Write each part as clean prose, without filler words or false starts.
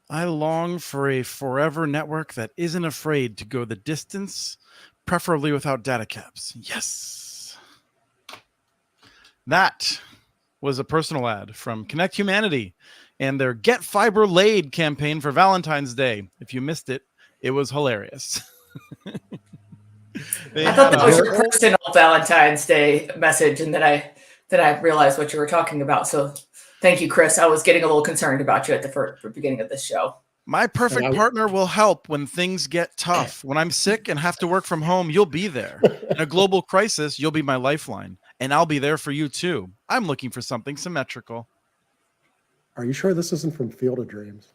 I long for a forever network that isn't afraid to go the distance, preferably without data caps. Yes. That was a personal ad from Connect Humanity and their Get Fiber Laid campaign for Valentine's Day. If you missed it, it was hilarious. I thought that was your personal Valentine's Day message, and then I realized what you were talking about. So thank you, Chris. I was getting a little concerned about you at the beginning of this show. My perfect partner will help when things get tough. When I'm sick and have to work from home, you'll be there. In a global crisis, you'll be my lifeline, and I'll be there for you too. I'm looking for something symmetrical. Are you sure this isn't from Field of Dreams?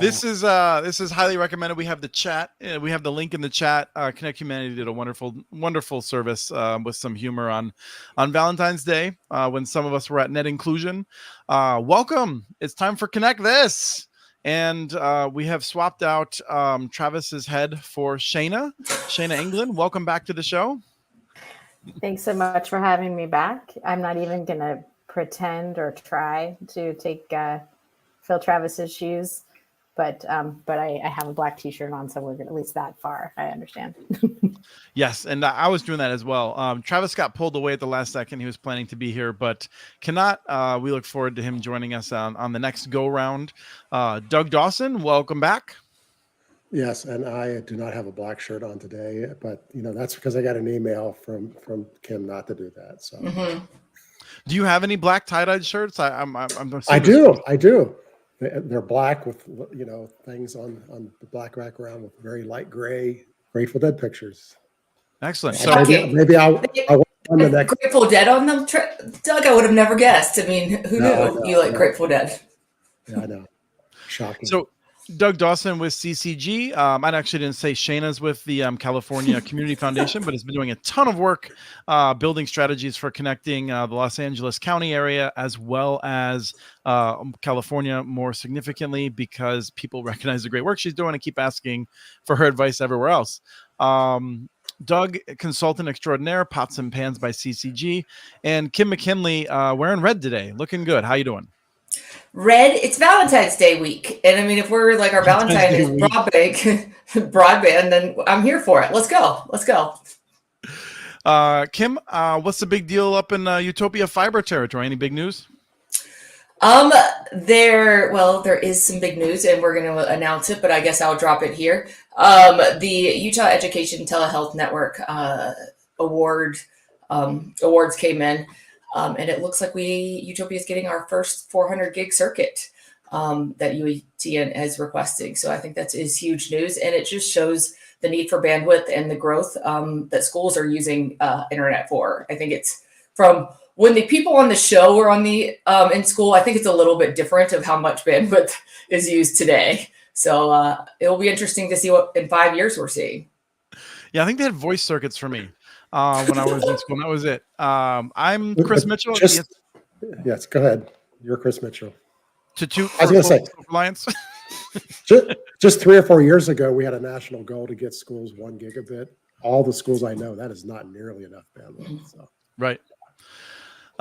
This is highly recommended. We have the chat. We have the link in the chat. Connect Humanity did a wonderful service with some humor on Valentine's Day when some of us were at Net Inclusion. Welcome. It's time for Connect This. And we have swapped out Travis's head for Shayna England. Welcome back to the show. Thanks so much for having me back. I'm not even going to pretend or try to take Phil Travis's shoes, but I have a black t-shirt on, so we're at least that far. I understand. Yes, and I was doing that as well. Travis got pulled away at the last second. He was planning to be here, but cannot. We look forward to him joining us on the next go round. Doug Dawson, welcome back. Yes, and I do not have a black shirt on today, but that's because I got an email from Kim not to do that. So, Do you have any black tie-dyed shirts? I do. They're black with things on the black background with very light gray Grateful Dead pictures. Excellent. So maybe I'll on the next Grateful Dead on them. Doug, I would have never guessed. I mean, who knew you like Grateful Dead? Yeah, I know. Shocking. So Doug Dawson with CCG. I actually didn't say Shayna's with the California Community Foundation, but has been doing a ton of work building strategies for connecting the Los Angeles County area as well as California more significantly because people recognize the great work she's doing and keep asking for her advice everywhere else. Doug, consultant extraordinaire, Pots and Pans by CCG, and Kim McKinley wearing red today. Looking good. How you doing? Red, it's Valentine's Day week. And I mean, if we're like our Valentine is broadband, then I'm here for it. Let's go. Kim, what's the big deal up in UTOPIA Fiber territory? Any big news? There is some big news and we're going to announce it, but I guess I'll drop it here. The Utah Education Telehealth Network awards came in. And it looks like Utopia is getting our first 400 gig circuit that UTN is requesting. So I think that is huge news. And it just shows the need for bandwidth and the growth that schools are using internet for. I think it's from when the people on the show were in school, I think it's a little bit different of how much bandwidth is used today. So it'll be interesting to see what in 5 years we're seeing. Yeah, I think they had voice circuits for me. When I was in school, and that was it. I'm Chris Mitchell. Yes, go ahead. You're Chris Mitchell. I was going to say, Self-Reliance. just 3 or 4 years ago, we had a national goal to get schools 1 gigabit. All the schools I know, that is not nearly enough bandwidth. So. Right.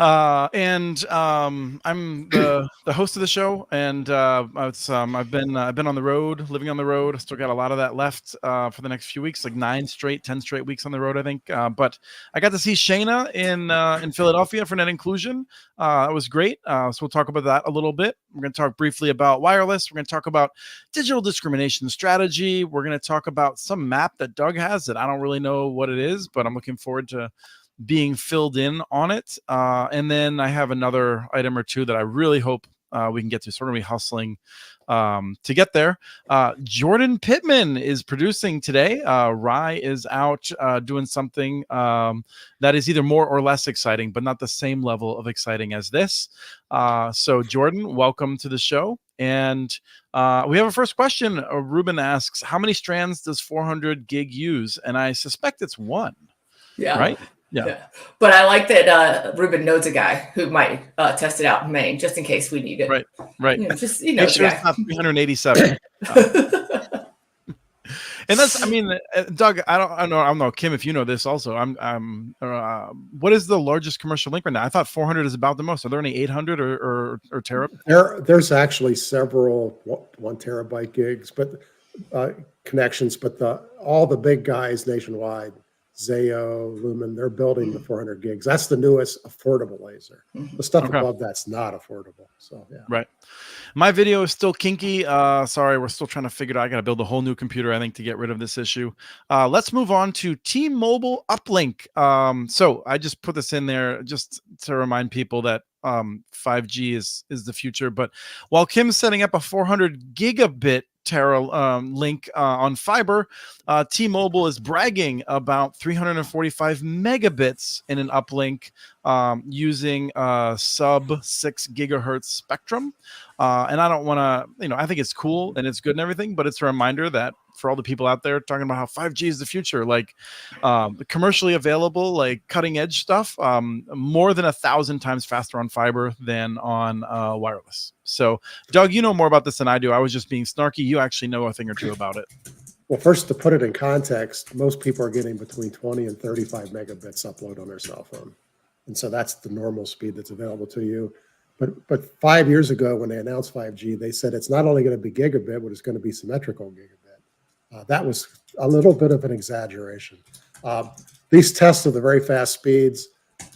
And I'm the host of the show, and I've been on the road, living on the road. I still got a lot of that left for the next few weeks, like 10 straight weeks on the road, I think. But I got to see Shayna in Philadelphia for Net Inclusion. It was great. So we'll talk about that a little bit. We're going to talk briefly about wireless. We're going to talk about digital discrimination strategy. We're going to talk about some map that Doug has that I don't really know what it is, but I'm looking forward to being filled in on it. And then I have another item or two that I really hope we can get to. So we're going to be hustling to get there. Jordan Pittman is producing today. Rye is out doing something that is either more or less exciting, but not the same level of exciting as this. So Jordan, welcome to the show. And we have a first question. Ruben asks, how many strands does 400 gig use? And I suspect it's 1. Yeah. Right? Yeah. But I like that Ruben knows a guy who might test it out in Maine, just in case we need it. Right. Make sure it's not 387. And that's, I mean, Doug, I don't know, Kim, if you know this also. What is the largest commercial link right now? I thought 400 is about the most. Are there any 800 or terabyte? There's actually several 1 terabyte gigs, but connections, but all the big guys nationwide, Zayo, Lumen, they're building the 400 gigs. That's the newest affordable laser. The stuff above that's not affordable. So yeah. Right. My video is still kinky. Sorry, we're still trying to figure it out. I got to build a whole new computer, I think, to get rid of this issue. Let's move on to T-Mobile Uplink. So I just put this in there just to remind people that 5G is the future. But while Kim's setting up a 400 gigabit link on fiber, T-Mobile is bragging about 345 megabits in an uplink using sub 6 gigahertz spectrum. And I don't want to, I think it's cool and it's good and everything, but it's a reminder that for all the people out there talking about how 5G is the future, like commercially available, like cutting edge stuff, more than 1,000 times faster on fiber than on wireless. So, Doug, you know more about this than I do. I was just being snarky. You actually know a thing or two about it. Well, first, to put it in context, most people are getting between 20 and 35 megabits upload on their cell phone. And so that's the normal speed that's available to you. But 5 years ago, when they announced 5G, they said it's not only going to be gigabit, but it's going to be symmetrical gigabit. That was a little bit of an exaggeration. These tests of the very fast speeds,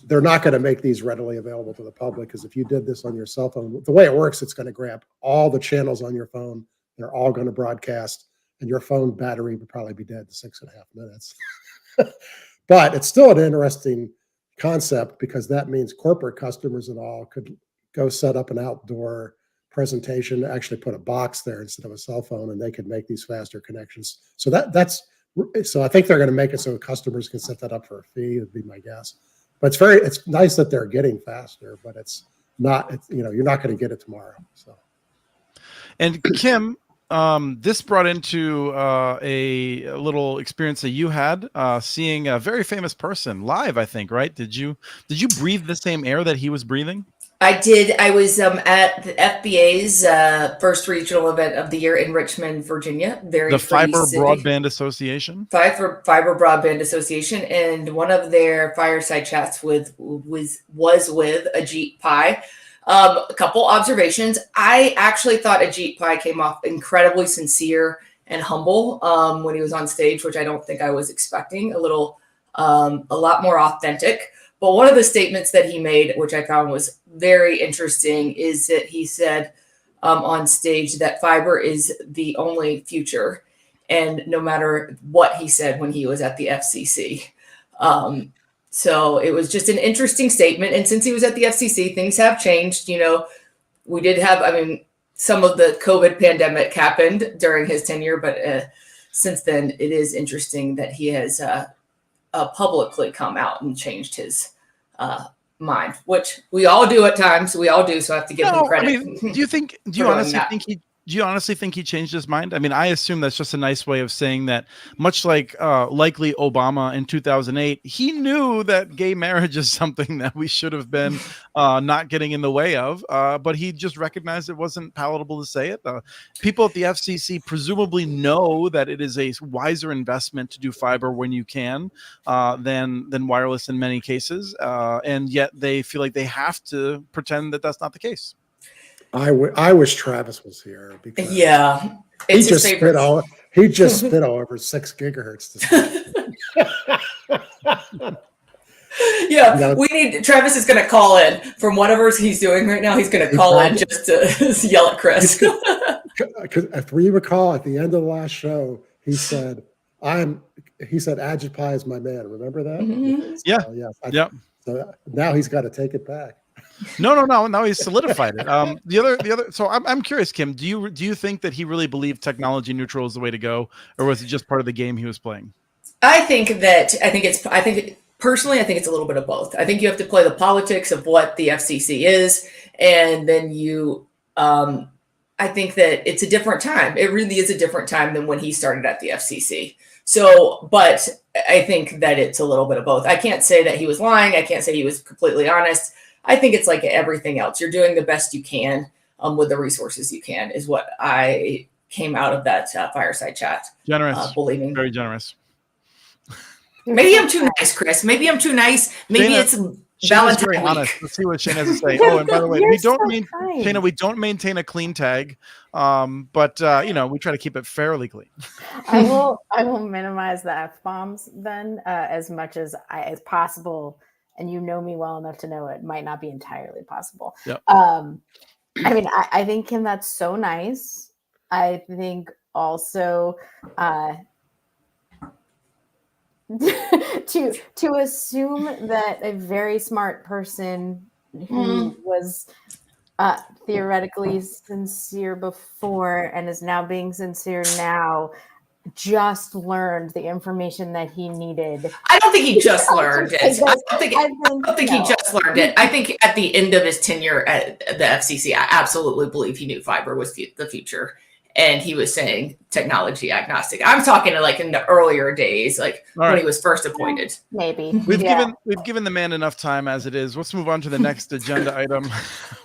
they're not going to make these readily available to the public, because if you did this on your cell phone, the way it works, it's going to grab all the channels on your phone. They're all going to broadcast, and your phone battery would probably be dead in 6.5 minutes. But it's still an interesting concept, because that means corporate customers and all could go set up an outdoor presentation, actually put a box there instead of a cell phone, and they could make these faster connections. So so I think they're going to make it so customers can set that up for a fee, would be my guess. But it's nice that they're getting faster, but it's not, you're not going to get it tomorrow. So. And Kim, this brought into a little experience that you had seeing a very famous person live, I think, right? Did you breathe the same air that he was breathing? I did. I was at the FBA's first regional event of the year in Richmond, Virginia. The Fiber Broadband Association. Fiber Broadband Association, and one of their fireside chats was with Ajit Pai. A couple observations. I actually thought Ajit Pai came off incredibly sincere and humble when he was on stage, which I don't think I was expecting. A lot more authentic. But one of the statements that he made, which I found was very interesting, is that he said on stage that fiber is the only future, and no matter what he said when he was at the FCC. So it was just an interesting statement. And since he was at the FCC, things have changed. We did have, some of the COVID pandemic happened during his tenure, but since then it is interesting that he has publicly come out and changed his mind, which we all do at times. We all do, so I have to give him credit. Do you honestly think he changed his mind? I assume that's just a nice way of saying that, much like likely Obama in 2008, he knew that gay marriage is something that we should have been not getting in the way of, but he just recognized it wasn't palatable to say it. People at the FCC presumably know that it is a wiser investment to do fiber when you can than wireless in many cases, and yet they feel like they have to pretend that that's not the case. I wish Travis was here, because he just spit all over 6 gigahertz. We need Travis is going to call in from whatever he's doing right now. He's going to call in just to yell at Chris. Because if we recall, at the end of the last show, he said Ajit Pai is my man. Remember that? Mm-hmm. So now he's got to take it back. No, he's solidified it. The other. So I'm curious, Kim. Do you think that he really believed technology neutral is the way to go, or was it just part of the game he was playing? Personally, I think it's a little bit of both. I think you have to play the politics of what the FCC is, and then I think that it's a different time. It really is a different time than when he started at the FCC. So, but I think that it's a little bit of both. I can't say that he was lying. I can't say he was completely honest. I think it's like everything else. You're doing the best you can with the resources you can, is what I came out of that fireside chat. Generous, Believing. very generous. Maybe I'm too nice, Chris. Maybe I'm too nice. Maybe it's Shayna's very Valentine's honest. week. Let's see what Shayna has to say. Oh, and by the way, You're we don't so Shayna, we don't maintain a clean tag, but we try to keep it fairly clean. I will minimize the F-bombs then as much as possible. And you know me well enough to know it might not be entirely possible. Yep. I mean, I think, Kim, that's so nice. I think also to assume that a very smart person who was theoretically sincere before and is now being sincere now just learned the information that he needed. I don't think he just learned it. I don't think he just learned it. I think at the end of his tenure at the FCC, I absolutely believe he knew fiber was the future. And he was saying technology agnostic. I'm talking like in the earlier days, like when he was first appointed. Maybe. We've given the man enough time as it is. Let's move on to the next agenda item.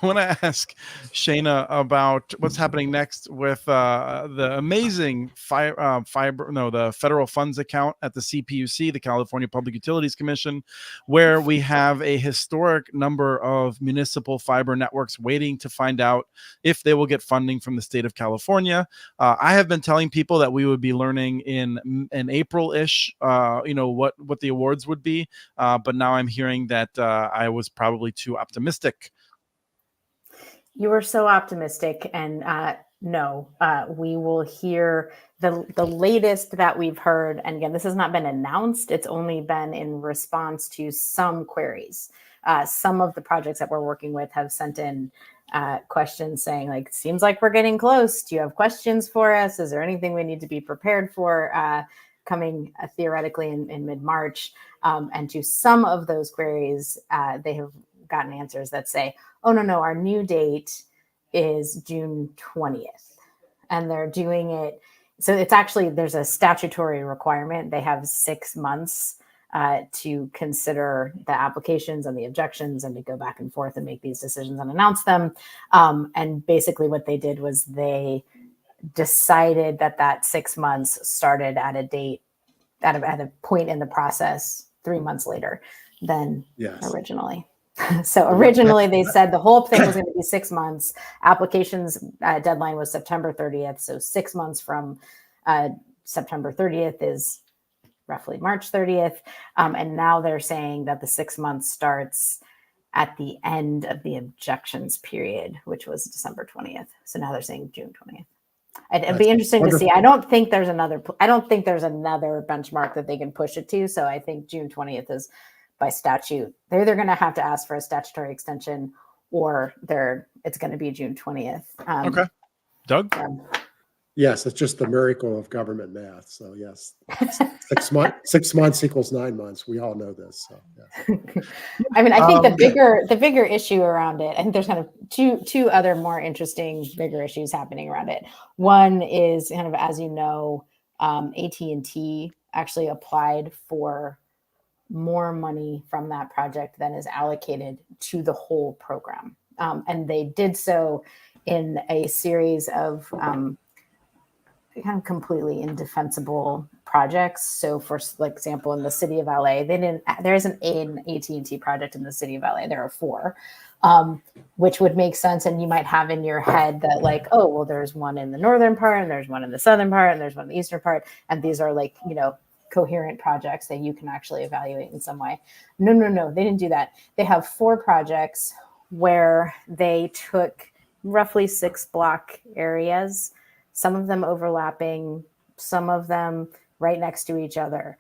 I want to ask Shayna about what's happening next with the amazing the federal funds account at the CPUC, the California Public Utilities Commission, where we have a historic number of municipal fiber networks waiting to find out if they will get funding from the state of California. I have been telling people that we would be learning in April-ish, what the awards would be. But now I'm hearing that I was probably too optimistic. You were so optimistic, and no, we will hear the latest that we've heard. And again, this has not been announced. It's only been in response to some queries. Some of the projects that we're working with have sent in questions saying, like, seems like we're getting close. Do you have questions for us? Is there anything we need to be prepared for coming theoretically in mid-March? And to some of those queries, they have gotten answers that say, oh, no, our new date is June 20th. And they're doing it. So it's actually, there's a statutory requirement. They have 6 months to consider the applications and the objections and to go back and forth and make these decisions and announce them. And basically what they did was they decided that 6 months started at a date, at a point in the process 3 months later than originally. So originally they said the whole thing was going to be 6 months. Applications deadline was September 30th. So 6 months from September 30th is roughly March 30th. And now they're saying that the 6 months starts at the end of the objections period, which was December 20th. So now they're saying June 20th. It'd be interesting to see. I don't think there's another benchmark that they can push it to. So I think June 20th is by statute. They're either going to have to ask for a statutory extension or it's going to be June 20th. Okay. Doug? Yes, it's just the miracle of government math. So yes, 6 months equals 9 months. We all know this. So yeah. I mean, I think the bigger issue around it, I think there's kind of two other more interesting bigger issues happening around it. One is kind of, as you know, AT&T actually applied for more money from that project than is allocated to the whole program, and they did so in a series of kind of completely indefensible projects. So for example, in the city of LA, there isn't an AT&T project in the city of LA. There are 4, which would make sense. And you might have in your head that like, oh, well, there's one in the northern part and there's one in the southern part and there's one in the eastern part. And these are like, coherent projects that you can actually evaluate in some way. No, they didn't do that. They have 4 projects where they took roughly 6 block areas, some of them overlapping, some of them right next to each other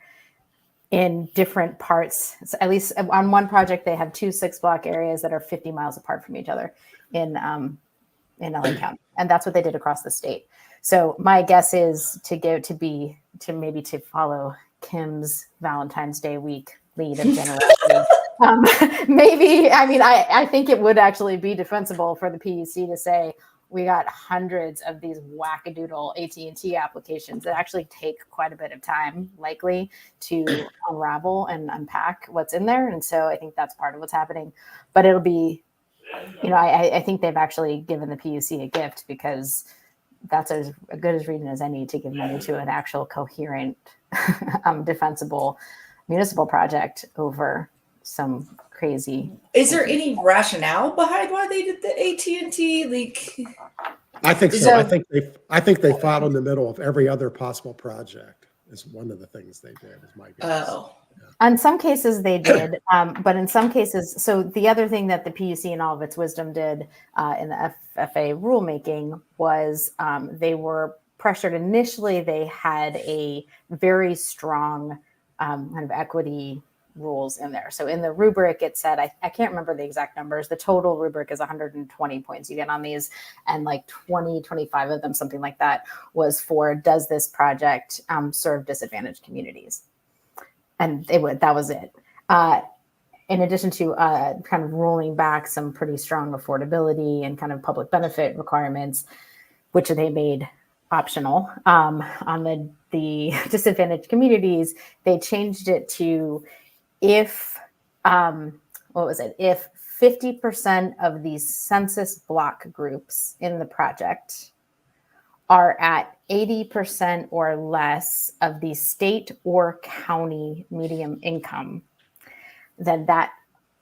in different parts. So at least on one project, they have 2 6-block areas that are 50 miles apart from each other in LA County. And that's what they did across the state. So my guess is to follow Kim's Valentine's Day week lead of generosity. I think it would actually be defensible for the PUC to say, we got hundreds of these wackadoodle AT&T applications that actually take quite a bit of time, likely, to unravel and unpack what's in there. And so I think that's part of what's happening. But it'll be, I think they've actually given the PUC a gift because that's as good as reason as any to give money to an actual coherent, defensible municipal project over some crazy. Is there any rationale behind why they did the AT&T? Like, I think so. So- I think they filed in the middle of every other possible project. Is one of the things they did. Is my guess. oh, In some cases they did, but in some cases, so the other thing that the PUC in all of its wisdom did in the FFA rulemaking was they were pressured. Initially, they had a very strong kind of equity rules in there. So in the rubric, it said, I can't remember the exact numbers. The total rubric is 120 points you get on these, and like 25 of them, something like that, was for does this project serve disadvantaged communities? And that was it. In addition to kind of rolling back some pretty strong affordability and kind of public benefit requirements, which they made optional on the disadvantaged communities, they changed it to if 50% of these census block groups in the project are at 80% or less of the state or county median income, then that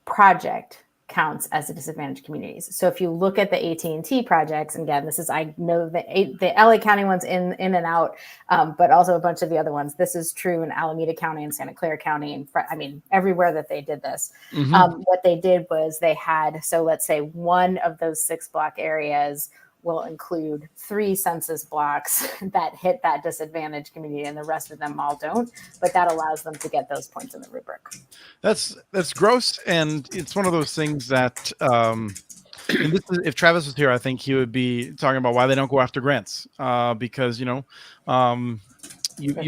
project counts as a disadvantaged communities. So if you look at the AT&T projects, and again, this is, I know the LA County ones in and out, but also a bunch of the other ones. This is true in Alameda County and Santa Clara County, and everywhere that they did this. What they did was they had, so let's say one of those 6 block areas will include 3 census blocks that hit that disadvantaged community, and the rest of them all don't. But that allows them to get those points in the rubric. That's gross, and it's one of those things that if Travis was here, I think he would be talking about why they don't go after grants, because you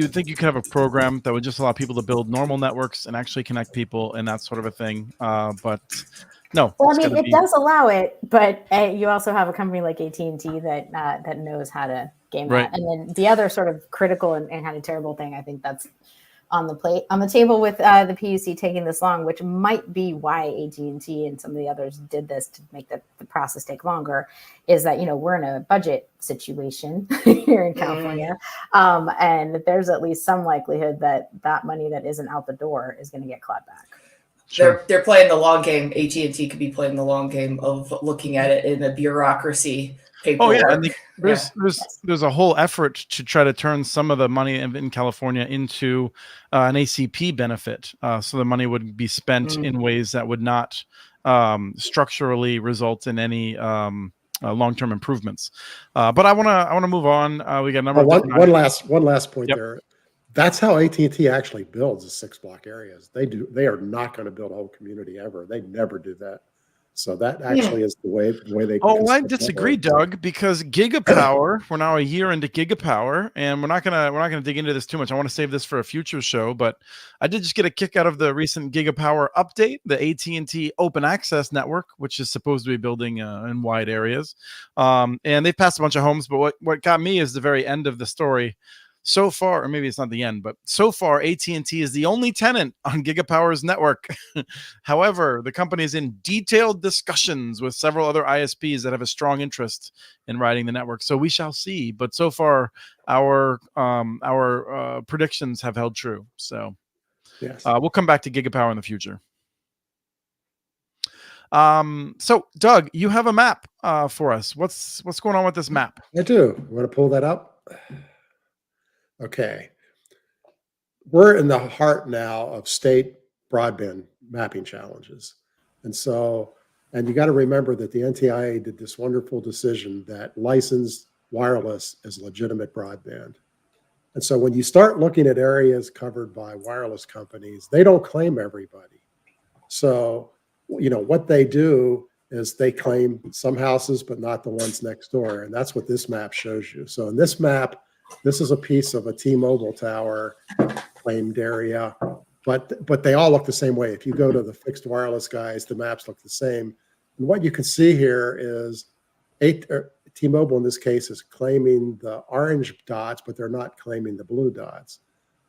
think you could have a program that would just allow people to build normal networks and actually connect people and that sort of a thing, but no. Well, I mean, it does allow it, but you also have a company like AT&T that knows how to game that. And then the other sort of critical and kind of terrible thing, I think that's on the table with the PUC taking this long, which might be why AT&T and some of the others did this to make the process take longer, is that, we're in a budget situation here in California. And there's at least some likelihood that money that isn't out the door is going to get clawed back. Sure. They're playing the long game. AT&T could be playing the long game of looking at it in a bureaucracy paperwork. Oh yeah, there's a whole effort to try to turn some of the money in California into an ACP benefit, so the money would be spent in ways that would not structurally result in any long-term improvements. But I want to move on. We got a number of one last point there. That's how AT&T actually builds the 6 block areas. They are not going to build a whole community ever. They never do that. So that actually is the way they. Oh, I disagree, Doug, because Gigapower. We're now a year into Gigapower, and we're not gonna dig into this too much. I want to save this for a future show, but I did just get a kick out of the recent Gigapower update, the AT&T Open Access Network, which is supposed to be building in wide areas, and they passed a bunch of homes. But what got me is the very end of the story. So far, or maybe it's not the end, but so far, AT&T is the only tenant on Gigapower's network. However, the company is in detailed discussions with several other ISPs that have a strong interest in riding the network. So we shall see. But so far, our predictions have held true. So yes, we'll come back to Gigapower in the future. So Doug, you have a map for us. What's going on with this map? I do. You want to pull that up? Okay. We're in the heart now of state broadband mapping challenges. And you got to remember that the NTIA did this wonderful decision that licensed wireless as legitimate broadband. And so when you start looking at areas covered by wireless companies, they don't claim everybody. So, what they do is they claim some houses, but not the ones next door. And that's what this map shows you. So in this map, this is a piece of a T-Mobile tower claimed area, but they all look the same way. If you go to the fixed wireless guys, the maps look the same. And what you can see here is T-Mobile in this case is claiming the orange dots, but they're not claiming the blue dots.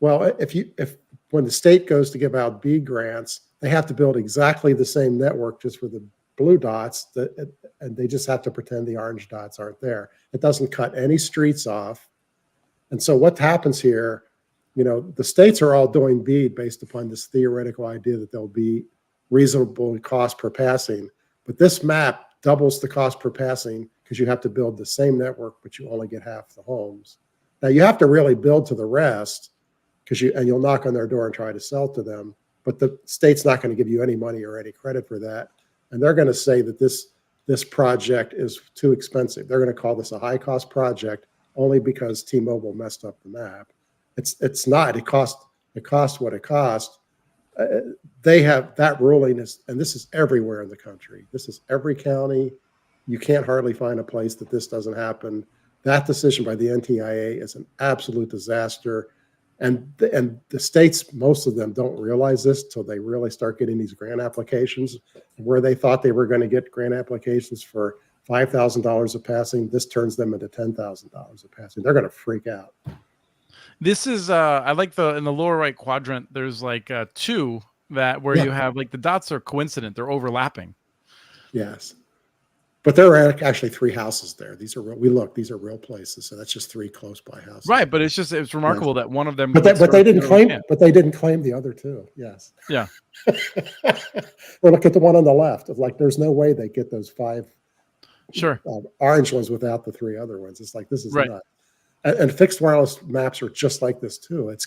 Well, if when the state goes to give out BEAD grants, they have to build exactly the same network just with the blue dots, and they just have to pretend the orange dots aren't there. It doesn't cut any streets off. And so what happens here, the states are all doing BEAD based upon this theoretical idea that there'll be reasonable cost per passing. But this map doubles the cost per passing because you have to build the same network, but you only get half the homes. Now you have to really build to the rest and you'll knock on their door and try to sell to them, but the state's not going to give you any money or any credit for that. And they're going to say that this project is too expensive. They're going to call this a high cost project only because T-Mobile messed up the map. It's not. It cost what it cost. They have that ruling and this is everywhere in the country. This is every county. You can't hardly find a place that this doesn't happen. That decision by the NTIA is an absolute disaster. And the states, most of them don't realize this till they really start getting these grant applications. Where they thought they were going to get grant applications for $5,000 a passing, this turns them into $10,000 a passing. They're going to freak out. This is I like in the lower right quadrant. There's like two where you have like the dots are coincident. They're overlapping. Yes. But there are actually 3 houses there. These are these are real places. So that's just 3 close by houses. Right, but it's remarkable that one of them. But they didn't claim the other 2. Yes. Yeah. Or look at the one on the left. Of like, there's no way they get those 5. Sure. Orange ones without the 3 other ones. It's like this is right. nuts. And fixed wireless maps are just like this too. It's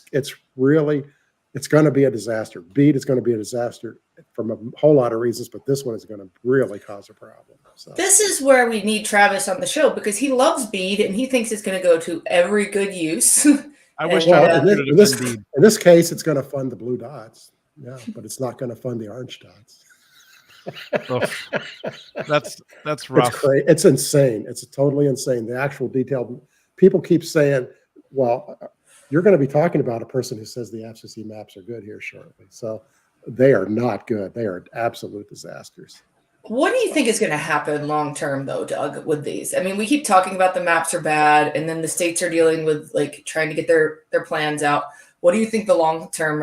going to be a disaster. BEAD is going to be a disaster from a whole lot of reasons, but this one is going to really cause a problem. So. This is where we need Travis on the show because he loves BEAD and he thinks it's going to go to every good use. I wish in this case, it's going to fund the blue dots. Yeah, but it's not going to fund the orange dots. That's rough. It's insane. It's totally insane. The actual detailed people keep saying, well, you're going to be talking about a person who says the FCC maps are good here shortly. So they are not good. They are absolute disasters. What do you think is going to happen long term, though, Doug, with these? I mean, we keep talking about the maps are bad, and then the states are dealing with like trying to get their plans out. What do you think the long term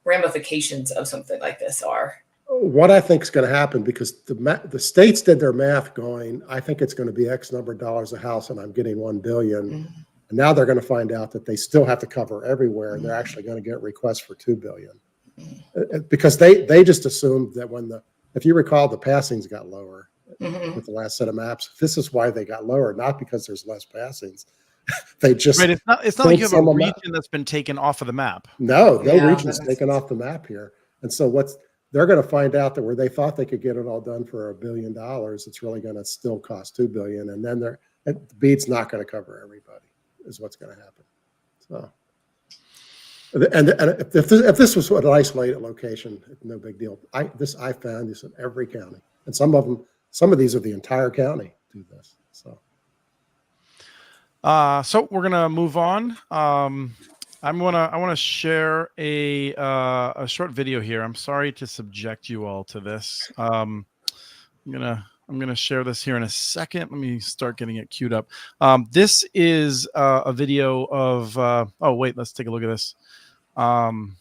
ramifications of something like this are? What I think is going to happen, because the states did their math going, I think it's going to be X number of dollars a house, and I'm getting $1 billion. Mm-hmm. And now they're going to find out that they still have to cover everywhere, and they're actually going to get requests for $2 billion. Because they just assumed that if you recall, the passings got lower with the last set of maps. This is why they got lower, not because there's less passings. They just right. It's not like you have a region that's been taken off of the map. No region's taken off the map here. And so they're going to find out that where they thought they could get it all done for $1 billion, it's really going to still cost $2 billion. And then the BEAD's not going to cover everybody, is what's going to happen. So. And if this was an isolated location, no big deal. I found this in every county, and some of these are the entire county do this. So we're gonna move on. I want to share a short video here. I'm sorry to subject you all to this. I'm gonna share this here in a second. Let me start getting it queued up. This is a video of. Oh wait, let's take a look at this. Ruben,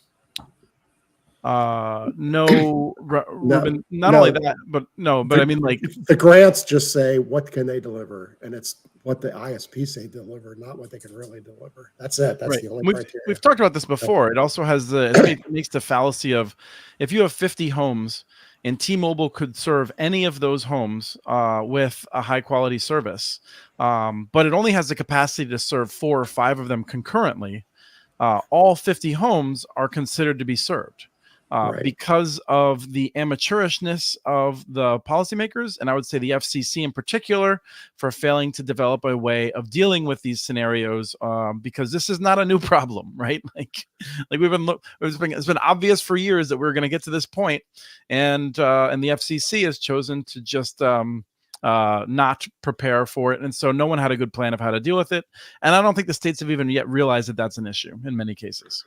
not only that, but I mean, like, the grants just say what can they deliver, and it's what the ISP say deliver, not what they can really deliver. That's it. That's right. The only criteria. We've talked about this before. It also has it makes the fallacy of if you have 50 homes and T-Mobile could serve any of those homes with a high quality service, but it only has the capacity to serve 4 or 5 of them concurrently. All 50 homes are considered to be served because of the amateurishness of the policymakers, and I would say the FCC in particular, for failing to develop a way of dealing with these scenarios. Because this is not a new problem, right? Like it's been obvious for years that we're going to get to this point, and the FCC has chosen to just not prepare for it, and so no one had a good plan of how to deal with it, and I don't think the states have even yet realized that that's an issue in many cases.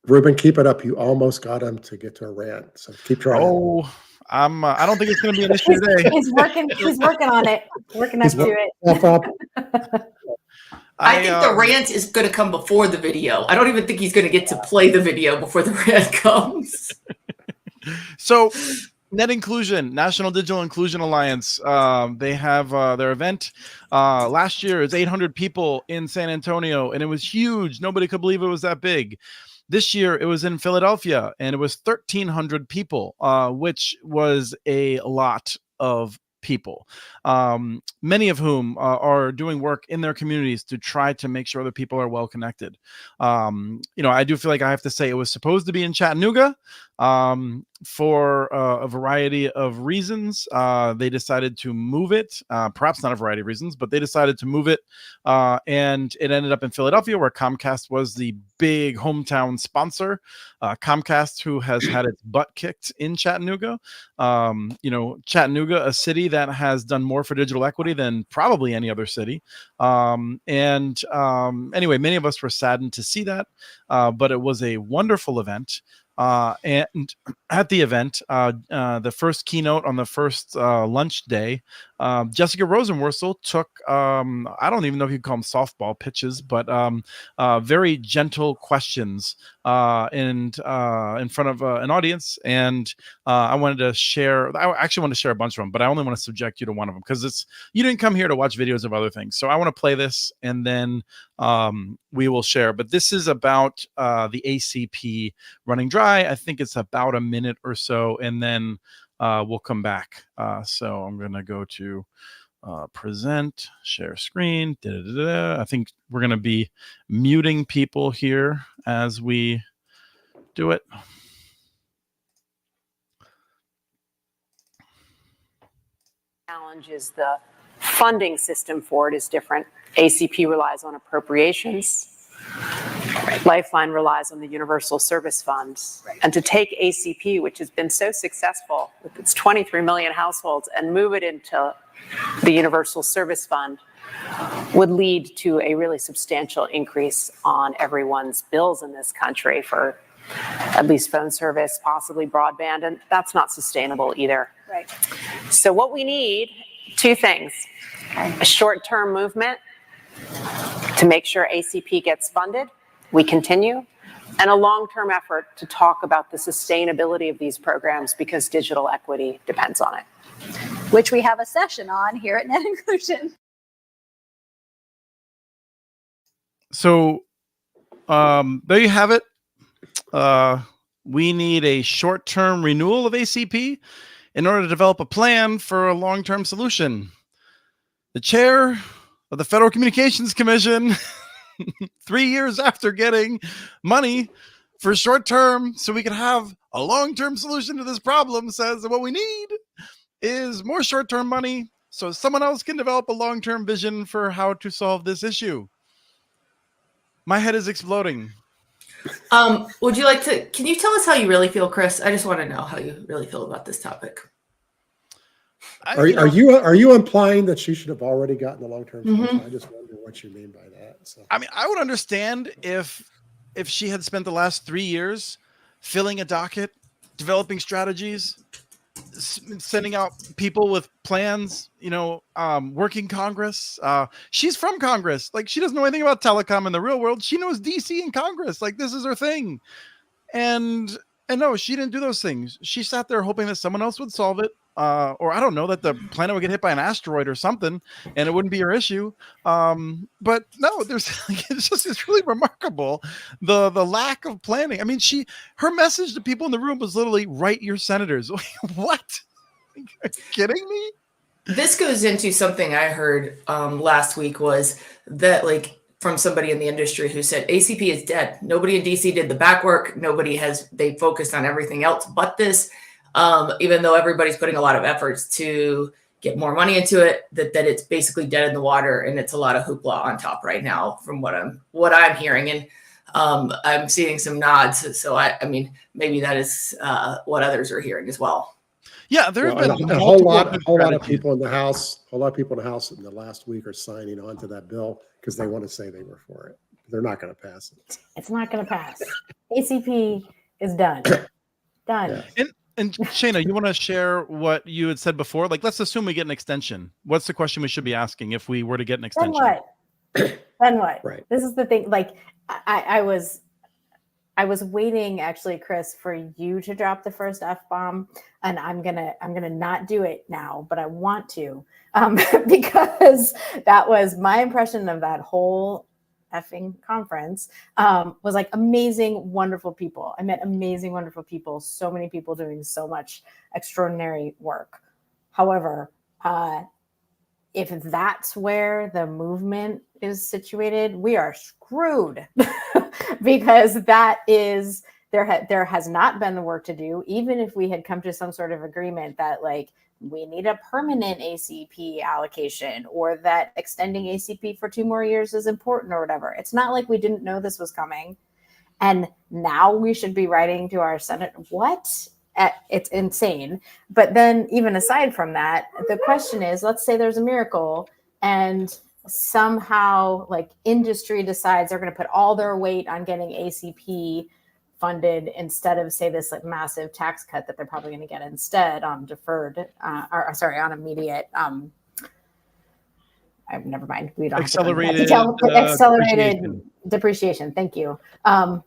Ruben, keep it up. You almost got him to get to a rant, so keep trying. Oh, I don't think it's going to be an issue today. He's working on it, working up to it. I think the rant is going to come before the video. I don't even think he's going to get to play the video before the rant comes. So Net Inclusion, National Digital Inclusion Alliance. They have their event. Last year, it was 800 people in San Antonio, and it was huge. Nobody could believe it was that big. This year, it was in Philadelphia, and it was 1,300 people, which was a lot of people, many of whom are doing work in their communities to try to make sure that people are well connected. I do feel like I have to say it was supposed to be in Chattanooga for a variety of reasons. They decided to move it, perhaps not a variety of reasons, but they decided to move it, and it ended up in Philadelphia, where Comcast was the big hometown sponsor. Comcast, who has had its butt kicked in Chattanooga. Chattanooga, a city that has done more for digital equity than probably any other city. Anyway, many of us were saddened to see that, but it was a wonderful event. And at the event, the first keynote on the first lunch day, Jessica Rosenworcel took, I don't even know if you call them softball pitches, but very gentle questions in front of an audience. And I wanted to share, I actually want to share a bunch of them, but I only want to subject you to one of them because you didn't come here to watch videos of other things. So I want to play this and then we will share. But this is about the ACP running dry. I think it's about a minute or so, and then we'll come back. So I'm going to go to present, share screen. I think we're going to be muting people here as we do it. Challenge is the funding system for it is different. ACP relies on appropriations. Lifeline relies on the Universal Service Fund. And to take ACP, which has been so successful with its 23 million households, and move it into the Universal Service Fund would lead to a really substantial increase on everyone's bills in this country for at least phone service, possibly broadband, and that's not sustainable either. Right. So what we need, two things: a short-term movement to make sure ACP gets funded, we continue, and a long-term effort to talk about the sustainability of these programs because digital equity depends on it. Which we have a session on here at Net Inclusion. So there you have it. We need a short-term renewal of ACP in order to develop a plan for a long-term solution. The chair of the Federal Communications Commission, 3 years after getting money for short-term so we can have a long-term solution to this problem, says that what we need is more short-term money so someone else can develop a long-term vision for how to solve this issue. My head is exploding. Would you like to, can you tell us how you really feel, Chris? I just want to know how you really feel about this topic. Are you implying that she should have already gotten the long-term solution? I just wonder what you mean by that. So. I mean, I would understand if she had spent the last 3 years filling a docket, developing strategies, sending out people with plans, working Congress. She's from Congress. Like, she doesn't know anything about telecom in the real world. She knows DC and Congress. Like, this is her thing. And no, she didn't do those things. She sat there hoping that someone else would solve it. Or I don't know, that the planet would get hit by an asteroid or something and it wouldn't be her issue. But no, it's really remarkable. The lack of planning. I mean, her message to people in the room was literally, write your senators. What? Are you kidding me? This goes into something I heard last week, was that, like, from somebody in the industry who said ACP is dead. Nobody in DC did the back work. They focused on everything else but this. Even though everybody's putting a lot of efforts to get more money into it, that it's basically dead in the water, and it's a lot of hoopla on top right now, from what I'm hearing, and I'm seeing some nods. So I mean, maybe that is what others are hearing as well. Yeah, there have been a whole lot of people in the House. A lot of people in the House in the last week are signing on to that bill because they want to say they were for it. They're not going to pass it. It's not going to pass. ACP is done. Done. Yeah. And Shayna, you want to share what you had said before? Like, let's assume we get an extension. What's the question we should be asking if we were to get an extension? Then what? Right. This is the thing. Like, I was I was waiting actually, Chris, for you to drop the first F-bomb, and I'm gonna not do it now, but I want to, because that was my impression of that whole effing conference. Was like amazing, wonderful people. I met amazing, wonderful people. So many people doing so much extraordinary work. However, if that's where the movement is situated, we are screwed because that is there has not been the work to do. Even if we had come to some sort of agreement that like we need a permanent ACP allocation or that extending ACP for 2 more years is important or whatever. It's not like we didn't know this was coming. And now we should be writing to our Senate. What? It's insane. But then even aside from that, the question is, let's say there's a miracle and somehow like industry decides they're going to put all their weight on getting ACP funded instead of say this like massive tax cut that they're probably going to get instead on deferred on immediate never mind. We don't accelerated depreciation. Thank you.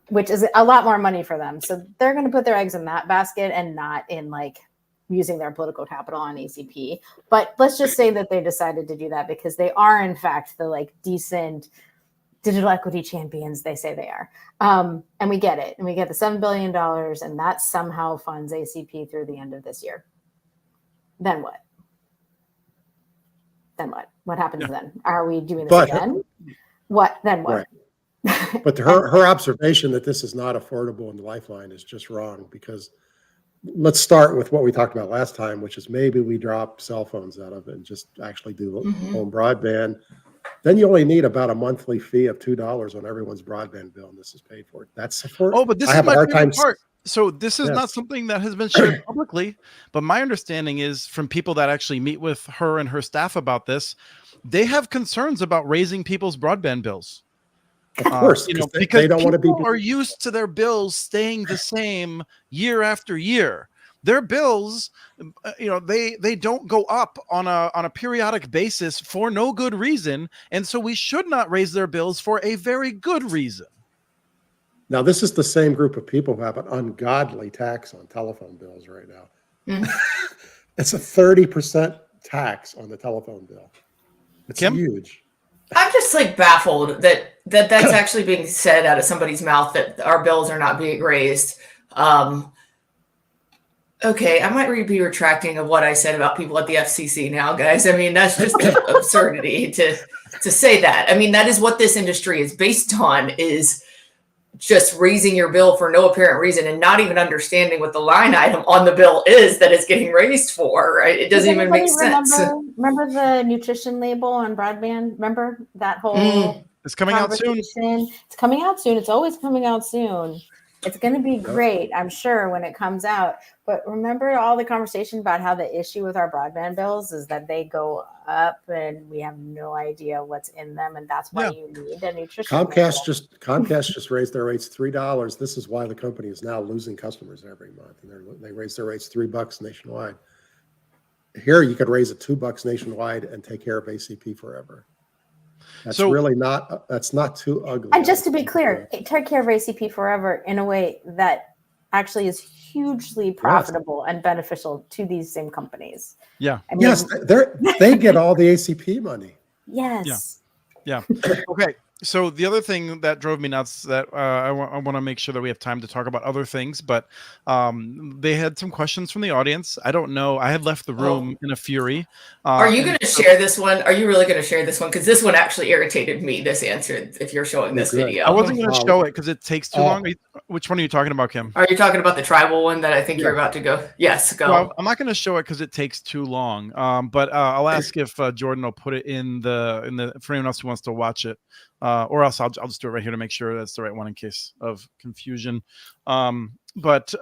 Which is a lot more money for them. So they're going to put their eggs in that basket and not in like using their political capital on ACP. But let's just say that they decided to do that because they are in fact the like decent digital equity champions they say they are. And we get it. And we get the $7 billion and that somehow funds ACP through the end of this year. Then what? Then what? What happens then? Are we doing this again? What? Then what? Right. But her observation that this is not affordable in the Lifeline is just wrong, because let's start with what we talked about last time, which is maybe we drop cell phones out of it and just actually do home broadband. Then you only need about a monthly fee of $2 on everyone's broadband bill, and this is paid for. That's affordable. Oh, but this is my favorite part. So this is not something that has been shared publicly, but my understanding is from people that actually meet with her and her staff about this, they have concerns about raising people's broadband bills. Of course, because they don't want to be. People are used to their bills staying the same year after year. Their bills, they don't go up on a periodic basis for no good reason, and so we should not raise their bills for a very good reason. Now, this is the same group of people who have an ungodly tax on telephone bills right now. It's a 30% tax on the telephone bill. It's huge. I'm just like baffled that's actually being said out of somebody's mouth that our bills are not being raised. Okay, I might be retracting of what I said about people at the FCC now, guys. I mean, that's just an absurdity to say that. I mean, that is what this industry is based on, is just raising your bill for no apparent reason and not even understanding what the line item on the bill is that it's getting raised for, right? It doesn't even make sense. Remember the nutrition label on broadband? Remember that whole It's coming out soon. It's coming out soon. It's always coming out soon. It's going to be great, I'm sure, when it comes out. But remember all the conversation about how the issue with our broadband bills is that they go up and we have no idea what's in them. And that's why you need a nutrition label. Comcast just raised their rates $3. This is why the company is now losing customers every month. And they raised their rates $3 nationwide. Here, you could raise it $2 nationwide and take care of ACP forever. That's that's not too ugly. And just to be clear, take care of ACP forever in a way that actually is hugely profitable and beneficial to these same companies. Yeah. I mean, yes, they get all the ACP money. Yes. Yeah. Okay. So the other thing that drove me nuts that I want to make sure that we have time to talk about other things, but they had some questions from the audience. I don't know. I had left the room in a fury. Are you going to share this one? Are you really going to share this one? Because this one actually irritated me, this answer, if you're showing this video. I wasn't going to show it because it takes too long. Which one are you talking about, Kim? Are you talking about the tribal one that I think you're about to go? Yes, go. Well, I'm not going to show it because it takes too long. But I'll ask if Jordan will put it in the for anyone else who wants to watch it. Or else I'll just do it right here to make sure that's the right one in case of confusion. But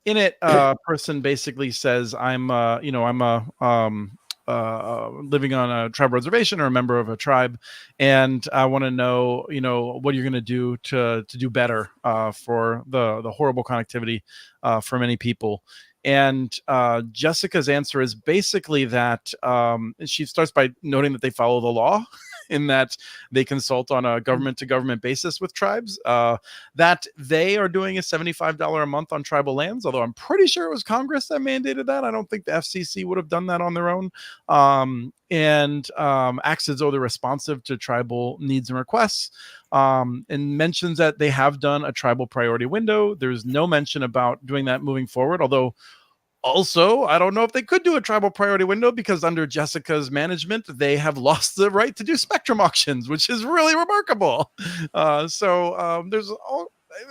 in it, person basically says, I'm living on a tribal reservation or a member of a tribe, and I want to know, what you're going to do to do better for the horrible connectivity for many people. And Jessica's answer is basically that she starts by noting that they follow the law in that they consult on a government to government basis with tribes, that they are doing a $75 a month on tribal lands, although I'm pretty sure it was Congress that mandated that. I don't think the FCC would have done that on their own. Acts as though they're responsive to tribal needs and requests, and mentions that they have done a tribal priority window. There's no mention about doing that moving forward, although also, I don't know if they could do a tribal priority window because under Jessica's management, they have lost the right to do spectrum auctions, which is really remarkable.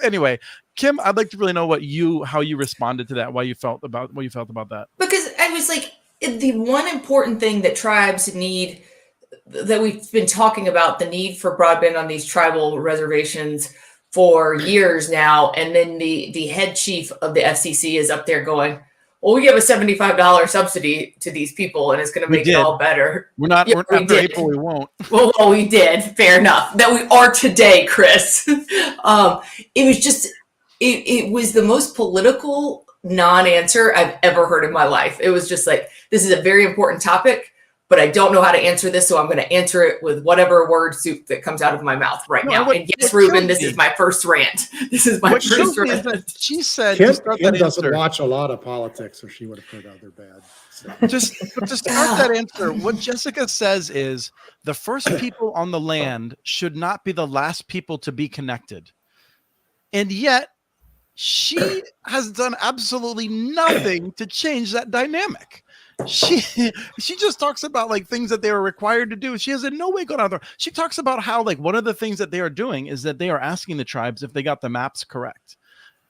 Anyway, Kim, I'd like to really know how you responded to that, what you felt about that. Because I was like, the one important thing that tribes need, that we've been talking about, the need for broadband on these tribal reservations for years now, and then the head chief of the FCC is up there going, well, we give a $75 subsidy to these people, and it's going to make it all better. We're not. Yeah, After April, we won't. Well, we did. Fair enough. That we are today, Chris. It was just. It was the most political non-answer I've ever heard in my life. It was just like, this is a very important topic, but I don't know how to answer this, so I'm going to answer it with whatever word soup that comes out of my mouth right now. And yes, Ruben, this is my first rant. This is my first rant. She said, Kim doesn't watch a lot of politics, or she would have heard other bad. So. Just to start that answer, what Jessica says is the first people on the land should not be the last people to be connected. And yet, she has done absolutely nothing to change that dynamic. She just talks about like things that they are required to do. She has in no way gone out there. She talks about how like one of the things that they are doing is that they are asking the tribes if they got the maps correct.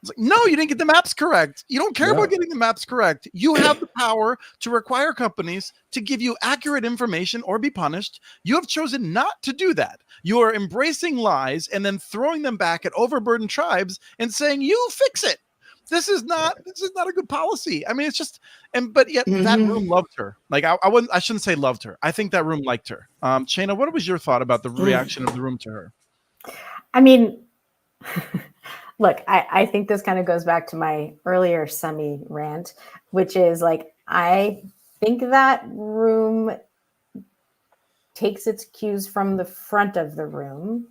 It's like, no, you didn't get the maps correct. You don't care about getting the maps correct. You have the power to require companies to give you accurate information or be punished. You have chosen not to do that. You are embracing lies and then throwing them back at overburdened tribes and saying, you fix it. This is not a good policy. I mean, it's just, but yet that room loved her. Like I shouldn't say loved her. I think that room liked her. Shayna, what was your thought about the reaction of the room to her? I mean, look, I think this kind of goes back to my earlier semi-rant, which is like, I think that room takes its cues from the front of the room.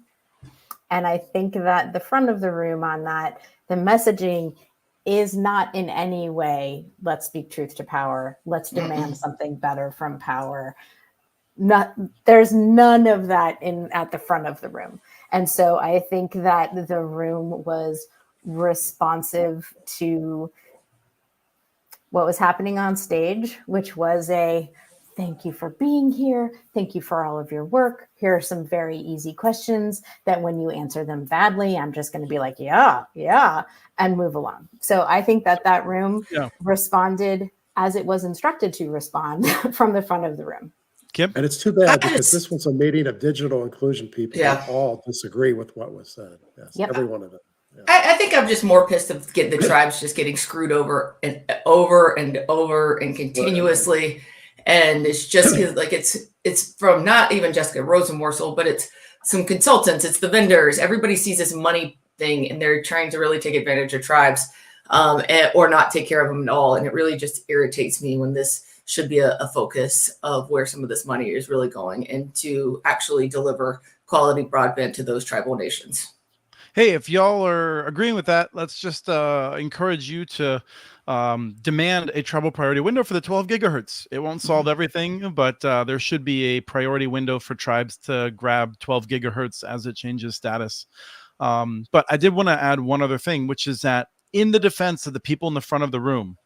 And I think that the front of the room on that, the messaging is not in any way, let's speak truth to power. Let's demand something better from power. There's none of that at the front of the room. And so I think that the room was responsive to what was happening on stage, which was a thank you for being here. Thank you for all of your work. Here are some very easy questions that when you answer them badly, I'm just going to be like, yeah, and move along. So I think that room responded as it was instructed to respond from the front of the room. Kim? And it's too bad because this was a meeting of digital inclusion people that all disagree with what was said. Yes, every one of them. Yeah. I think I'm just more pissed of the tribes just getting screwed over and over and over and continuously. And it's just like it's from not even Jessica Rosenworcel, but it's some consultants, it's the vendors. Everybody sees this money thing and they're trying to really take advantage of tribes or not take care of them at all. And it really just irritates me when this should be a focus of where some of this money is really going and to actually deliver quality broadband to those tribal nations. Hey, if y'all are agreeing with that, let's just encourage you to demand a tribal priority window for the 12 gigahertz. It won't solve everything, but there should be a priority window for tribes to grab 12 gigahertz as it changes status. But I did want to add one other thing, which is that in the defense of the people in the front of the room,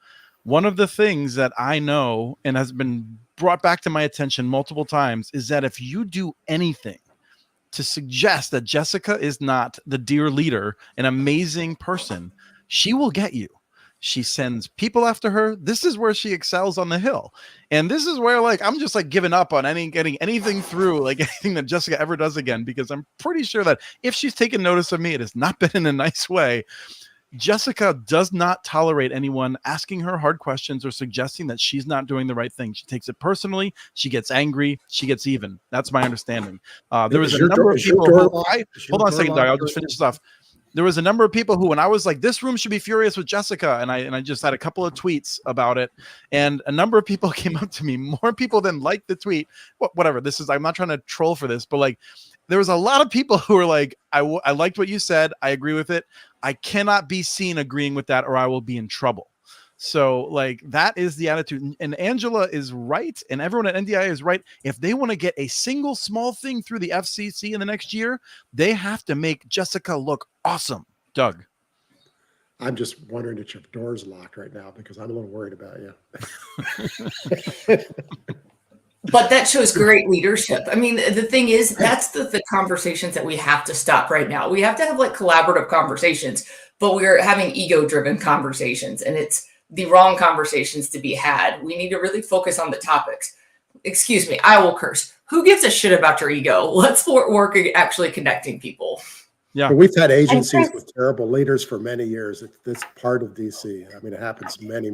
one of the things that I know and has been brought back to my attention multiple times is that if you do anything to suggest that Jessica is not the dear leader, an amazing person, she will get you. She sends people after her. This is where she excels on the Hill. And this is where like I'm just like giving up on getting anything through, like anything that Jessica ever does again, because I'm pretty sure that if she's taken notice of me, it has not been in a nice way. Jessica does not tolerate anyone asking her hard questions or suggesting that she's not doing the right thing. She takes it personally. She gets angry. She gets even. That's my understanding. There was a number of people. Hold on a second, Doug. I'll just finish this off. there was a number of people who, when I was like, this room should be furious with Jessica, and I just had a couple of tweets about it, and a number of people came up to me, more people than liked the tweet. Whatever, I'm not trying to troll for this, but like, there was a lot of people who were like, I liked what you said, I agree with it, I cannot be seen agreeing with that or I will be in trouble. So like, that is the attitude. And Angela is right. And everyone at NDIA is right. If they want to get a single small thing through the FCC in the next year, they have to make Jessica look awesome. Doug. I'm just wondering if your door's locked right now because I'm a little worried about you. But that shows great leadership. I mean, the thing is, that's the conversations that we have to stop right now. We have to have like collaborative conversations, but we're having ego-driven conversations, and it's the wrong conversations to be had. We need to really focus on the topics. Excuse me, I will curse. Who gives a shit about your ego? Let's work at actually connecting people. Yeah, but we've had agencies with terrible leaders for many years. It's part of DC. I mean, it happens many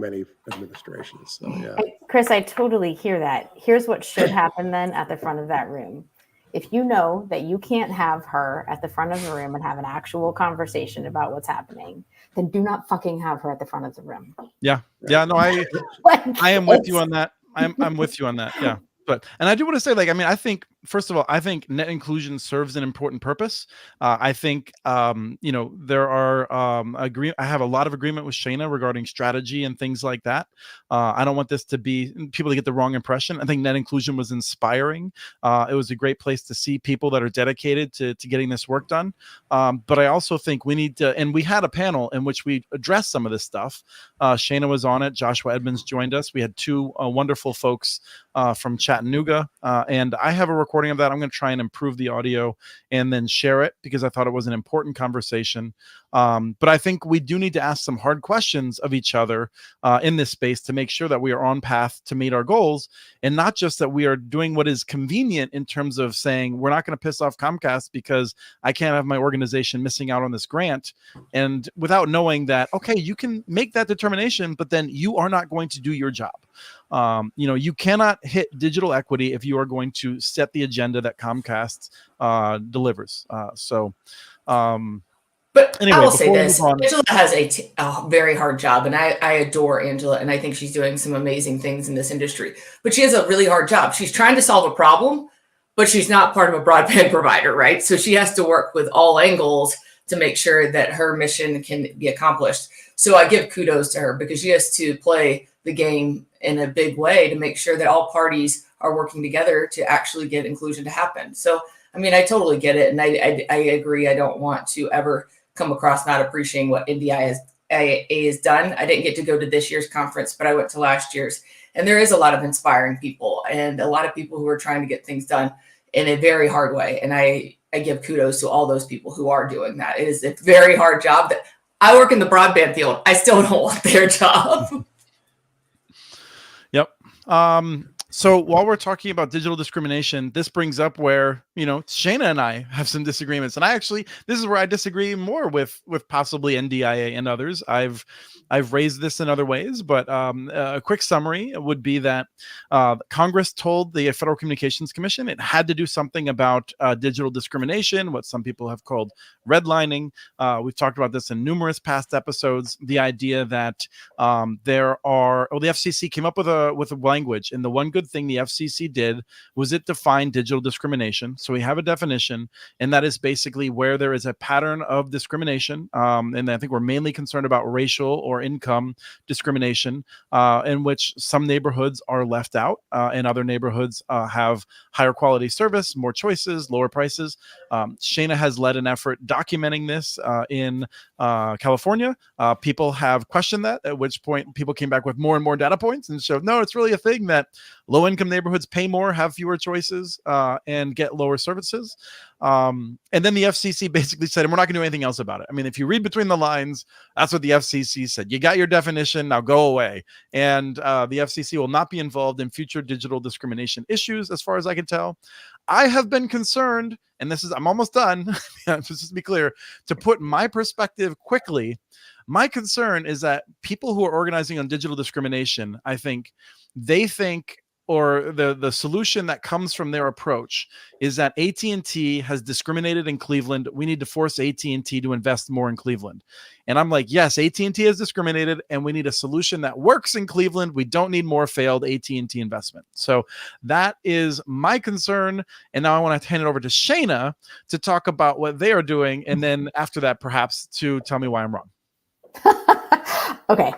administrations. So yeah, Chris, I totally hear that. Here's what should happen then at the front of that room. If you know that you can't have her at the front of the room and have an actual conversation about what's happening, then do not fucking have her at the front of the room. Yeah. No, I am with you on that. I'm with you on that. Yeah. But, and I do want to say, like, I mean, I think, first of all, I think net inclusion serves an important purpose. I think, there are, I have a lot of agreement with Shana regarding strategy and things like that. I don't want this to be, people to get the wrong impression. I think net inclusion was inspiring. It was a great place to see people that are dedicated to getting this work done. But I also think we need to, and we had a panel in which we addressed some of this stuff. Shana was on it. Joshua Edmonds joined us. We had two wonderful folks from Chattanooga, and I have a recording of that. I'm going to try and improve the audio and then share it because I thought it was an important conversation. But I think we do need to ask some hard questions of each other in this space to make sure that we are on path to meet our goals, and not just that we are doing what is convenient in terms of saying we're not going to piss off Comcast because I can't have my organization missing out on this grant, and without knowing that, okay, you can make that determination, but then you are not going to do your job. You cannot hit digital equity if you are going to set the agenda that Comcast delivers. But anyway, I will say this, on, Angela has a very hard job, and I adore Angela, and I think she's doing some amazing things in this industry. But she has a really hard job. She's trying to solve a problem, but she's not part of a broadband provider, right? So she has to work with all angles to make sure that her mission can be accomplished. So I give kudos to her because she has to play the game in a big way to make sure that all parties are working together to actually get inclusion to happen. So, I mean, I totally get it. And I agree. I don't want to ever come across not appreciating what NDIA has done. I didn't get to go to this year's conference, but I went to last year's. And there is a lot of inspiring people and a lot of people who are trying to get things done in a very hard way. And I give kudos to all those people who are doing that. It is a very hard job. That I work in the broadband field. I still don't want their job. Yep. So while we're talking about digital discrimination, this brings up where, Shana and I have some disagreements. And this is where I disagree more with possibly NDIA and others. I've raised this in other ways, but a quick summary would be that Congress told the Federal Communications Commission it had to do something about digital discrimination, what some people have called redlining. We've talked about this in numerous past episodes. The idea that the FCC came up with a language, and the one good thing the FCC did was it defined digital discrimination. So we have a definition, and that is basically where there is a pattern of discrimination. And I think we're mainly concerned about racial or income discrimination, in which some neighborhoods are left out, and other neighborhoods have higher quality service, more choices, lower prices. Shana has led an effort documenting this in California. People have questioned that, at which point people came back with more and more data points and showed, no, it's really a thing that low-income neighborhoods pay more, have fewer choices, and get lower services. And then the FCC basically said, and we're not going to do anything else about it. I mean, if you read between the lines, that's what the FCC said. You got your definition, now go away. And the FCC will not be involved in future digital discrimination issues, as far as I can tell. I have been concerned, and I'm almost done, just to be clear, to put my perspective quickly. My concern is that people who are organizing on digital discrimination, I think, they think or the solution that comes from their approach is that AT&T has discriminated in Cleveland. We need to force AT&T to invest more in Cleveland. And I'm like, yes, AT&T has discriminated, and we need a solution that works in Cleveland. We don't need more failed AT&T investment. So that is my concern. And now I want to hand it over to Shayna to talk about what they are doing. And then after that, perhaps to tell me why I'm wrong. Okay.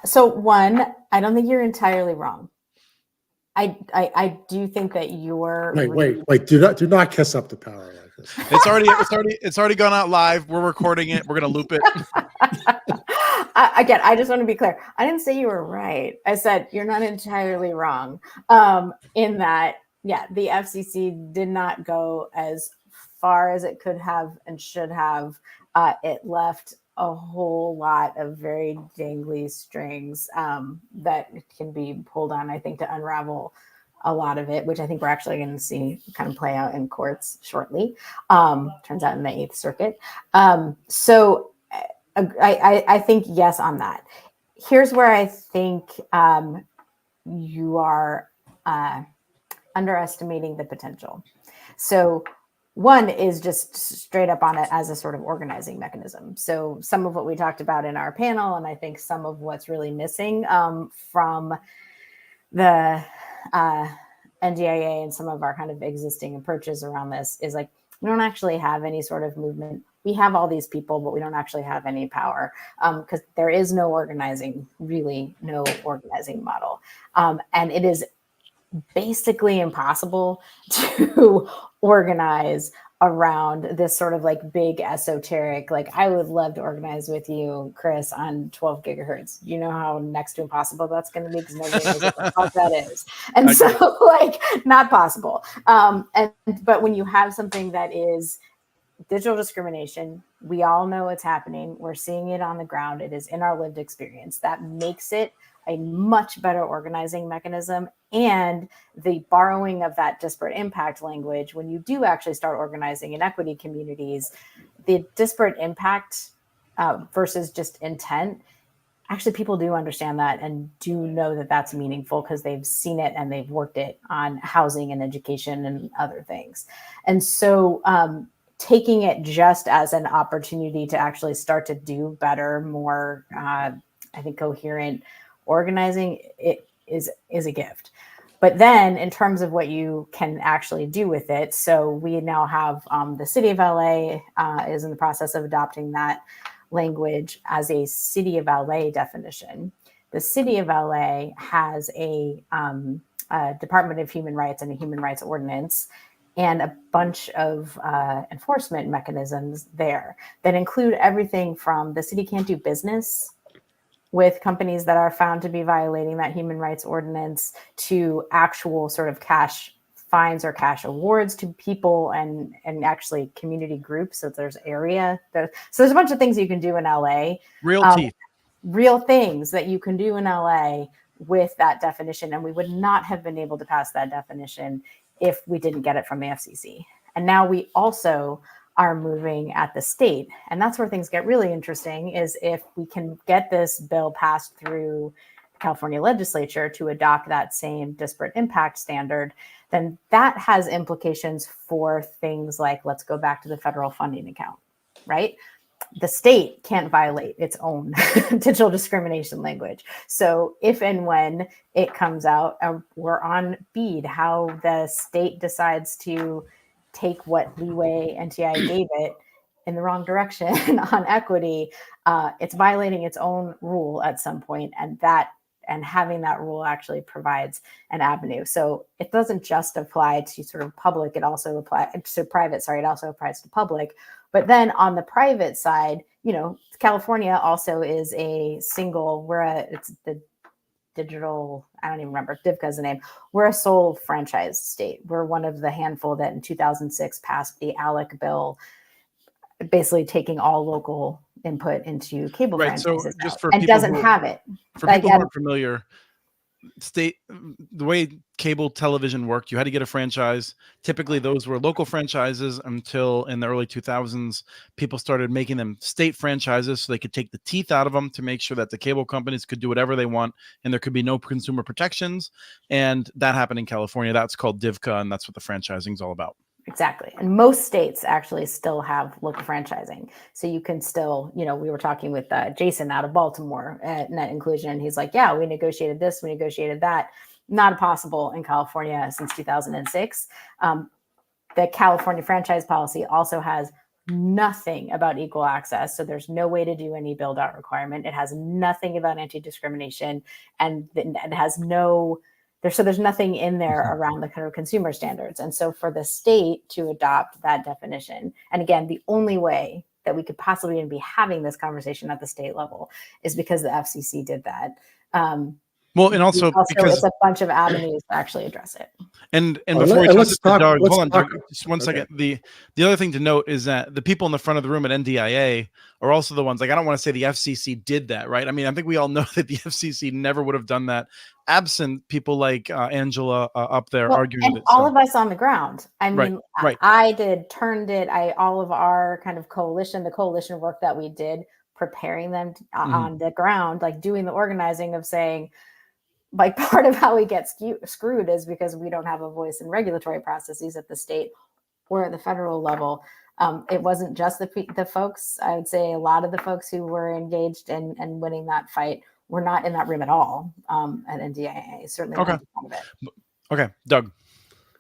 So one, I don't think you're entirely wrong. I do think that you're Wait. Do not kiss up the power like this. It's already gone out live. We're recording it. We're gonna loop it. Again, I just want to be clear. I didn't say you were right. I said you're not entirely wrong. In that, yeah, the FCC did not go as far as it could have and should have. It left a whole lot of very dangly strings that can be pulled on, I think, to unravel a lot of it, which I think we're actually going to see kind of play out in courts shortly. Turns out in the Eighth Circuit. So I think yes on that. Here's where I think you are underestimating the potential. So one is just straight up on it as a sort of organizing mechanism. So some of what we talked about in our panel, and I think some of what's really missing from the NDIA and some of our kind of existing approaches around this is like, we don't actually have any sort of movement. We have all these people, but we don't actually have any power because there is no organizing, really no organizing model. And it is basically impossible to organize around this sort of like big esoteric, like I would love to organize with you, Chris, on 12 gigahertz. You know how next to impossible that's going to be because nobody knows what the fuck that is. And so like not possible. But when you have something that is digital discrimination, we all know it's happening. We're seeing it on the ground. It is in our lived experience. That makes it a much better organizing mechanism. And the borrowing of that disparate impact language, when you do actually start organizing in equity communities, the disparate impact versus just intent, actually people do understand that and do know that that's meaningful because they've seen it and they've worked it on housing and education and other things. And so taking it just as an opportunity to actually start to do better, more, I think, coherent organizing, it is a gift. But then in terms of what you can actually do with it, so we now have the city of LA is in the process of adopting that language as a city of LA definition. The city of LA has a Department of Human Rights and a human rights ordinance and a bunch of enforcement mechanisms there that include everything from the city can't do business with companies that are found to be violating that human rights ordinance to actual sort of cash fines or cash awards to people and actually community groups. So there's area. So there's a bunch of things you can do in LA. Real things that you can do in LA with that definition. And we would not have been able to pass that definition if we didn't get it from the FCC. And now we also are moving at the state. And that's where things get really interesting is if we can get this bill passed through the California legislature to adopt that same disparate impact standard, then that has implications for things like, let's go back to the federal funding account, right? The state can't violate its own digital discrimination language. So if and when it comes out, we're on BEAD, how the state decides to take what leeway NTI gave it in the wrong direction on equity, it's violating its own rule at some point, and having that rule actually provides an avenue. So it doesn't just apply to sort of public; it also applies to private. Sorry, it also applies to public. But then on the private side, you know, California also is a single. It's the digital, I don't even remember, DIVCA is the name. We're a sole franchise state. We're one of the handful that in 2006 passed the ALEC bill, basically taking all local input into cable franchises. So just for and people doesn't have it. For people who aren't familiar, the way cable television worked, you had to get a franchise. Typically those were local franchises until in the early 2000s people started making them state franchises so they could take the teeth out of them to make sure that the cable companies could do whatever they want and there could be no consumer protections. And that happened in California. That's called DIVCA, and that's what the franchising is all about. Exactly. And most states actually still have local franchising. So you can still, we were talking with Jason out of Baltimore at Net Inclusion. He's like, yeah, we negotiated this, we negotiated that. Not possible in California since 2006. The California franchise policy also has nothing about equal access. So there's no way to do any build out requirement. It has nothing about anti-discrimination, and it has there's nothing in there around the kind of consumer standards. And so for the state to adopt that definition, and again, the only way that we could possibly even be having this conversation at the state level is because the FCC did that. Well, and also because it's a bunch of avenues to actually address it. And before we let's talk, Doug, let's hold on, talk. Doug, just one second. The other thing to note is that the people in the front of the room at NDIA are also the ones, like, I don't want to say the FCC did that, right? I mean, I think we all know that the FCC never would have done that absent people like Angela up there arguing and with it. All of us on the ground. I mean, right. I did, turned it, all of our kind of the coalition work that we did, preparing them on the ground, like doing the organizing of saying, like, part of how we get screwed is because we don't have a voice in regulatory processes at the state or at the federal level. It wasn't just the folks. I would say a lot of the folks who were engaged in winning that fight were not in that room at all at NDIA. Certainly not part of it. Okay, Doug.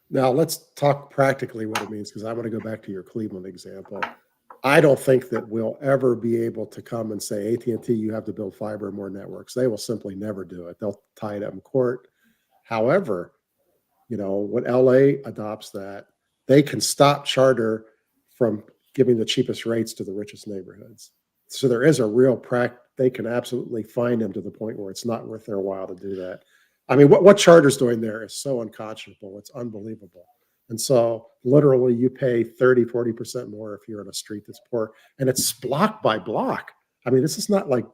Now let's talk practically what it means, because I want to go back to your Cleveland example. I don't think that we'll ever be able to come and say, AT&T, you have to build fiber and more networks. They will simply never do it. They'll tie it up in court. However, when LA adopts that, they can stop Charter from giving the cheapest rates to the richest neighborhoods. So there is a real they can absolutely fine them to the point where it's not worth their while to do that. I mean, what Charter's doing there is so unconscionable. It's unbelievable. And so literally you pay 30, 40% more if you're in a street that's poor, and it's block by block. I mean, this is not like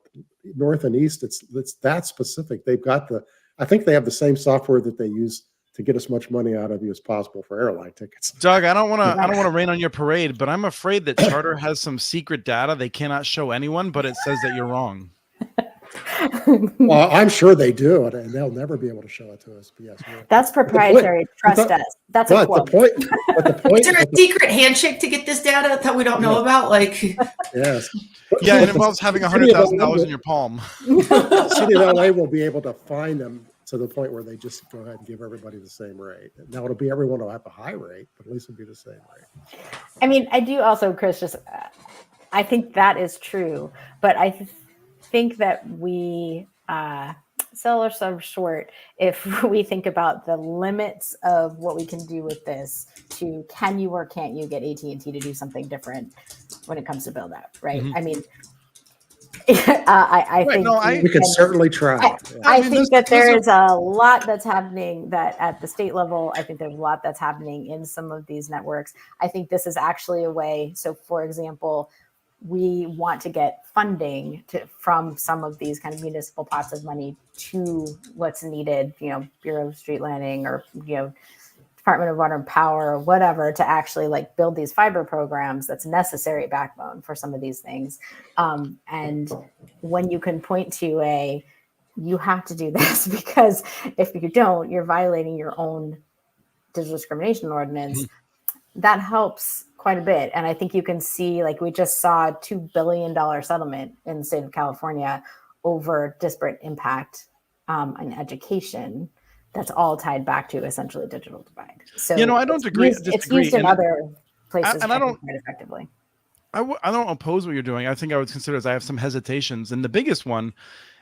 north and east. It's that specific. I think they have the same software that they use to get as much money out of you as possible for airline tickets. Doug, I don't want to rain on your parade, but I'm afraid that Charter has some secret data they cannot show anyone, but it says that you're wrong. Well, I'm sure they do, and they'll never be able to show it to us. But yes, that's proprietary. Trust us. That's a quote. The point. Is there a secret handshake to get this data that we don't know about? Like, yes. Yeah, it involves having $100,000 in your palm. The city of LA will be able to fine them to the point where they just go ahead and give everybody the same rate. Now everyone will have a high rate, but at least it'll be the same rate. I mean, I do also, Chris, I think that is true, but I think that we sell ourselves short if we think about the limits of what we can do with this to can you or can't you get AT&T to do something different when it comes to build out, right? I mean, I think we can certainly try. I think that there is a lot that's happening that at the state level. I think there's a lot that's happening in some of these networks. I think this is actually a way. So, for example, we want to get funding from some of these kind of municipal pots of money to what's needed, Bureau of Street Landing or, Department of Water and Power or whatever, to actually like build these fiber programs. That's necessary backbone for some of these things. And when you can point to you have to do this because if you don't, you're violating your own digital discrimination ordinance. That helps quite a bit. And I think you can see, like, we just saw a $2 billion settlement in the state of California over disparate impact on education. That's all tied back to essentially digital divide. So I don't disagree. It's used in other places and I don't quite effectively. I don't oppose what you're doing. I think I would consider I have some hesitations. And the biggest one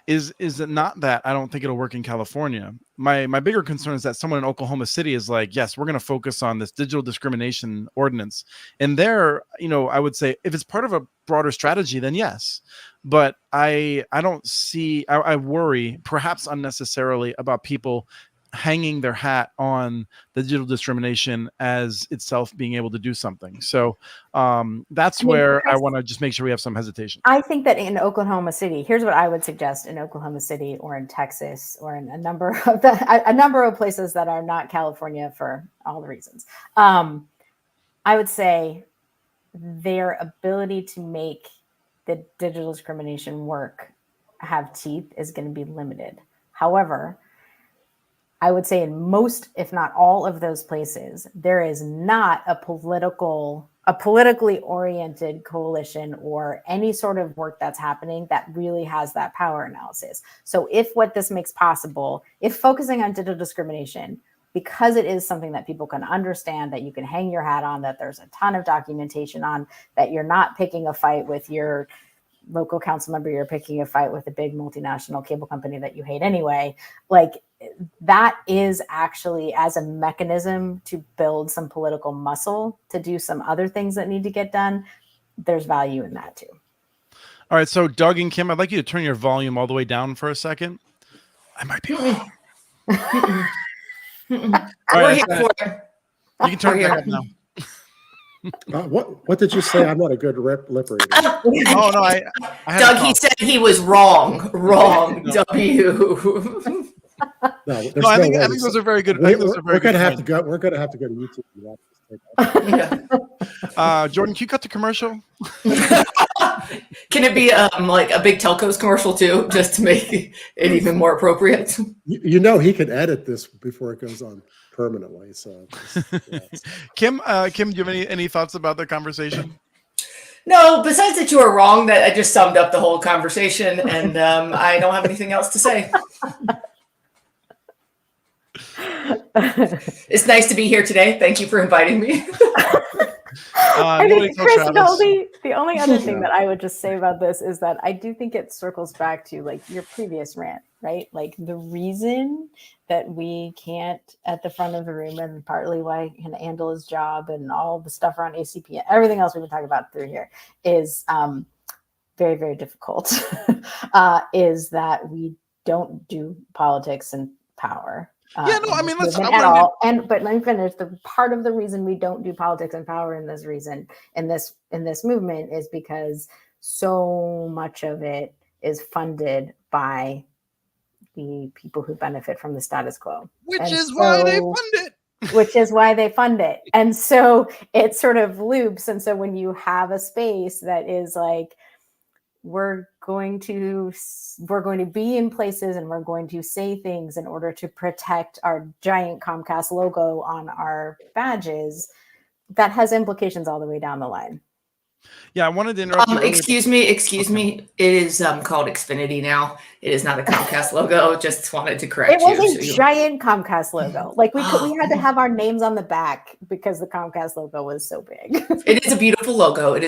is not that I don't think it'll work in California. My bigger concern is that someone in Oklahoma City is like, yes, we're going to focus on this digital discrimination ordinance. And there, I would say if it's part of a broader strategy, then yes. But I don't see, I worry perhaps unnecessarily about people hanging their hat on the digital discrimination as itself being able to do something. So that's where I Chris, want to just make sure we have some hesitation. I think that in Oklahoma City, here's what I would suggest in Oklahoma City or in Texas or in a number of places that are not California for all the reasons. I would say their ability to make the digital discrimination work have teeth is going to be limited. However, I would say in most, if not all of those places, there is not a politically oriented coalition or any sort of work that's happening that really has that power analysis. So if what this makes possible, if focusing on digital discrimination, because it is something that people can understand, that you can hang your hat on, that there's a ton of documentation on, that you're not picking a fight with your local council member, you're picking a fight with a big multinational cable company that you hate anyway, like that is actually as a mechanism to build some political muscle to do some other things that need to get done. There's value in that too. All right. So Doug and Kim, I'd like you to turn your volume all the way down for a second. I might be. All right, We're here for it. you can turn it back up now. What did you say? I'm not a good lip reader. Oh no, I had Doug, a he cough. said he was wrong. Wrong. No. W. No, there's No, I no think way. those are very good. I think those are very We're gonna good have to points. go. We're gonna have to go to YouTube and watch this tape. Yeah. Jordan, can you cut the commercial? Can it be like a big telcos commercial too, just to make it even more appropriate? You know, he can edit this before it goes on permanently. So, Kim, do you have any thoughts about the conversation? No, besides that you were wrong, that I just summed up the whole conversation, and I don't have anything else to say. It's nice to be here today. Thank you for inviting me. I nobody think, told Chris, Travis. the only other thing that I would just say about this is that I do think it circles back to like your previous rant, right? Like the reason that we can't at the front of the room, and partly why Angela's job and all the stuff around ACP, everything else we've been talking about through here is very, very difficult, is that we don't do politics and power. Yeah, no, I mean, let's at all. But let me finish. The part of the reason we don't do politics and power in this movement is because so much of it is funded by the people who benefit from the status quo, Which is why they fund it. Which is why they fund it, and so it sort of loops. And so when you have a space that is like, we're going to be in places and we're going to say things in order to protect our giant Comcast logo on our badges, that has implications all the way down the line. Yeah, I wanted to interrupt you. Excuse me. It is called Xfinity now. It is not a Comcast logo. Just wanted to correct you. It was a giant Comcast logo. Like we had to have our names on the back because the Comcast logo was so big. It is a beautiful logo.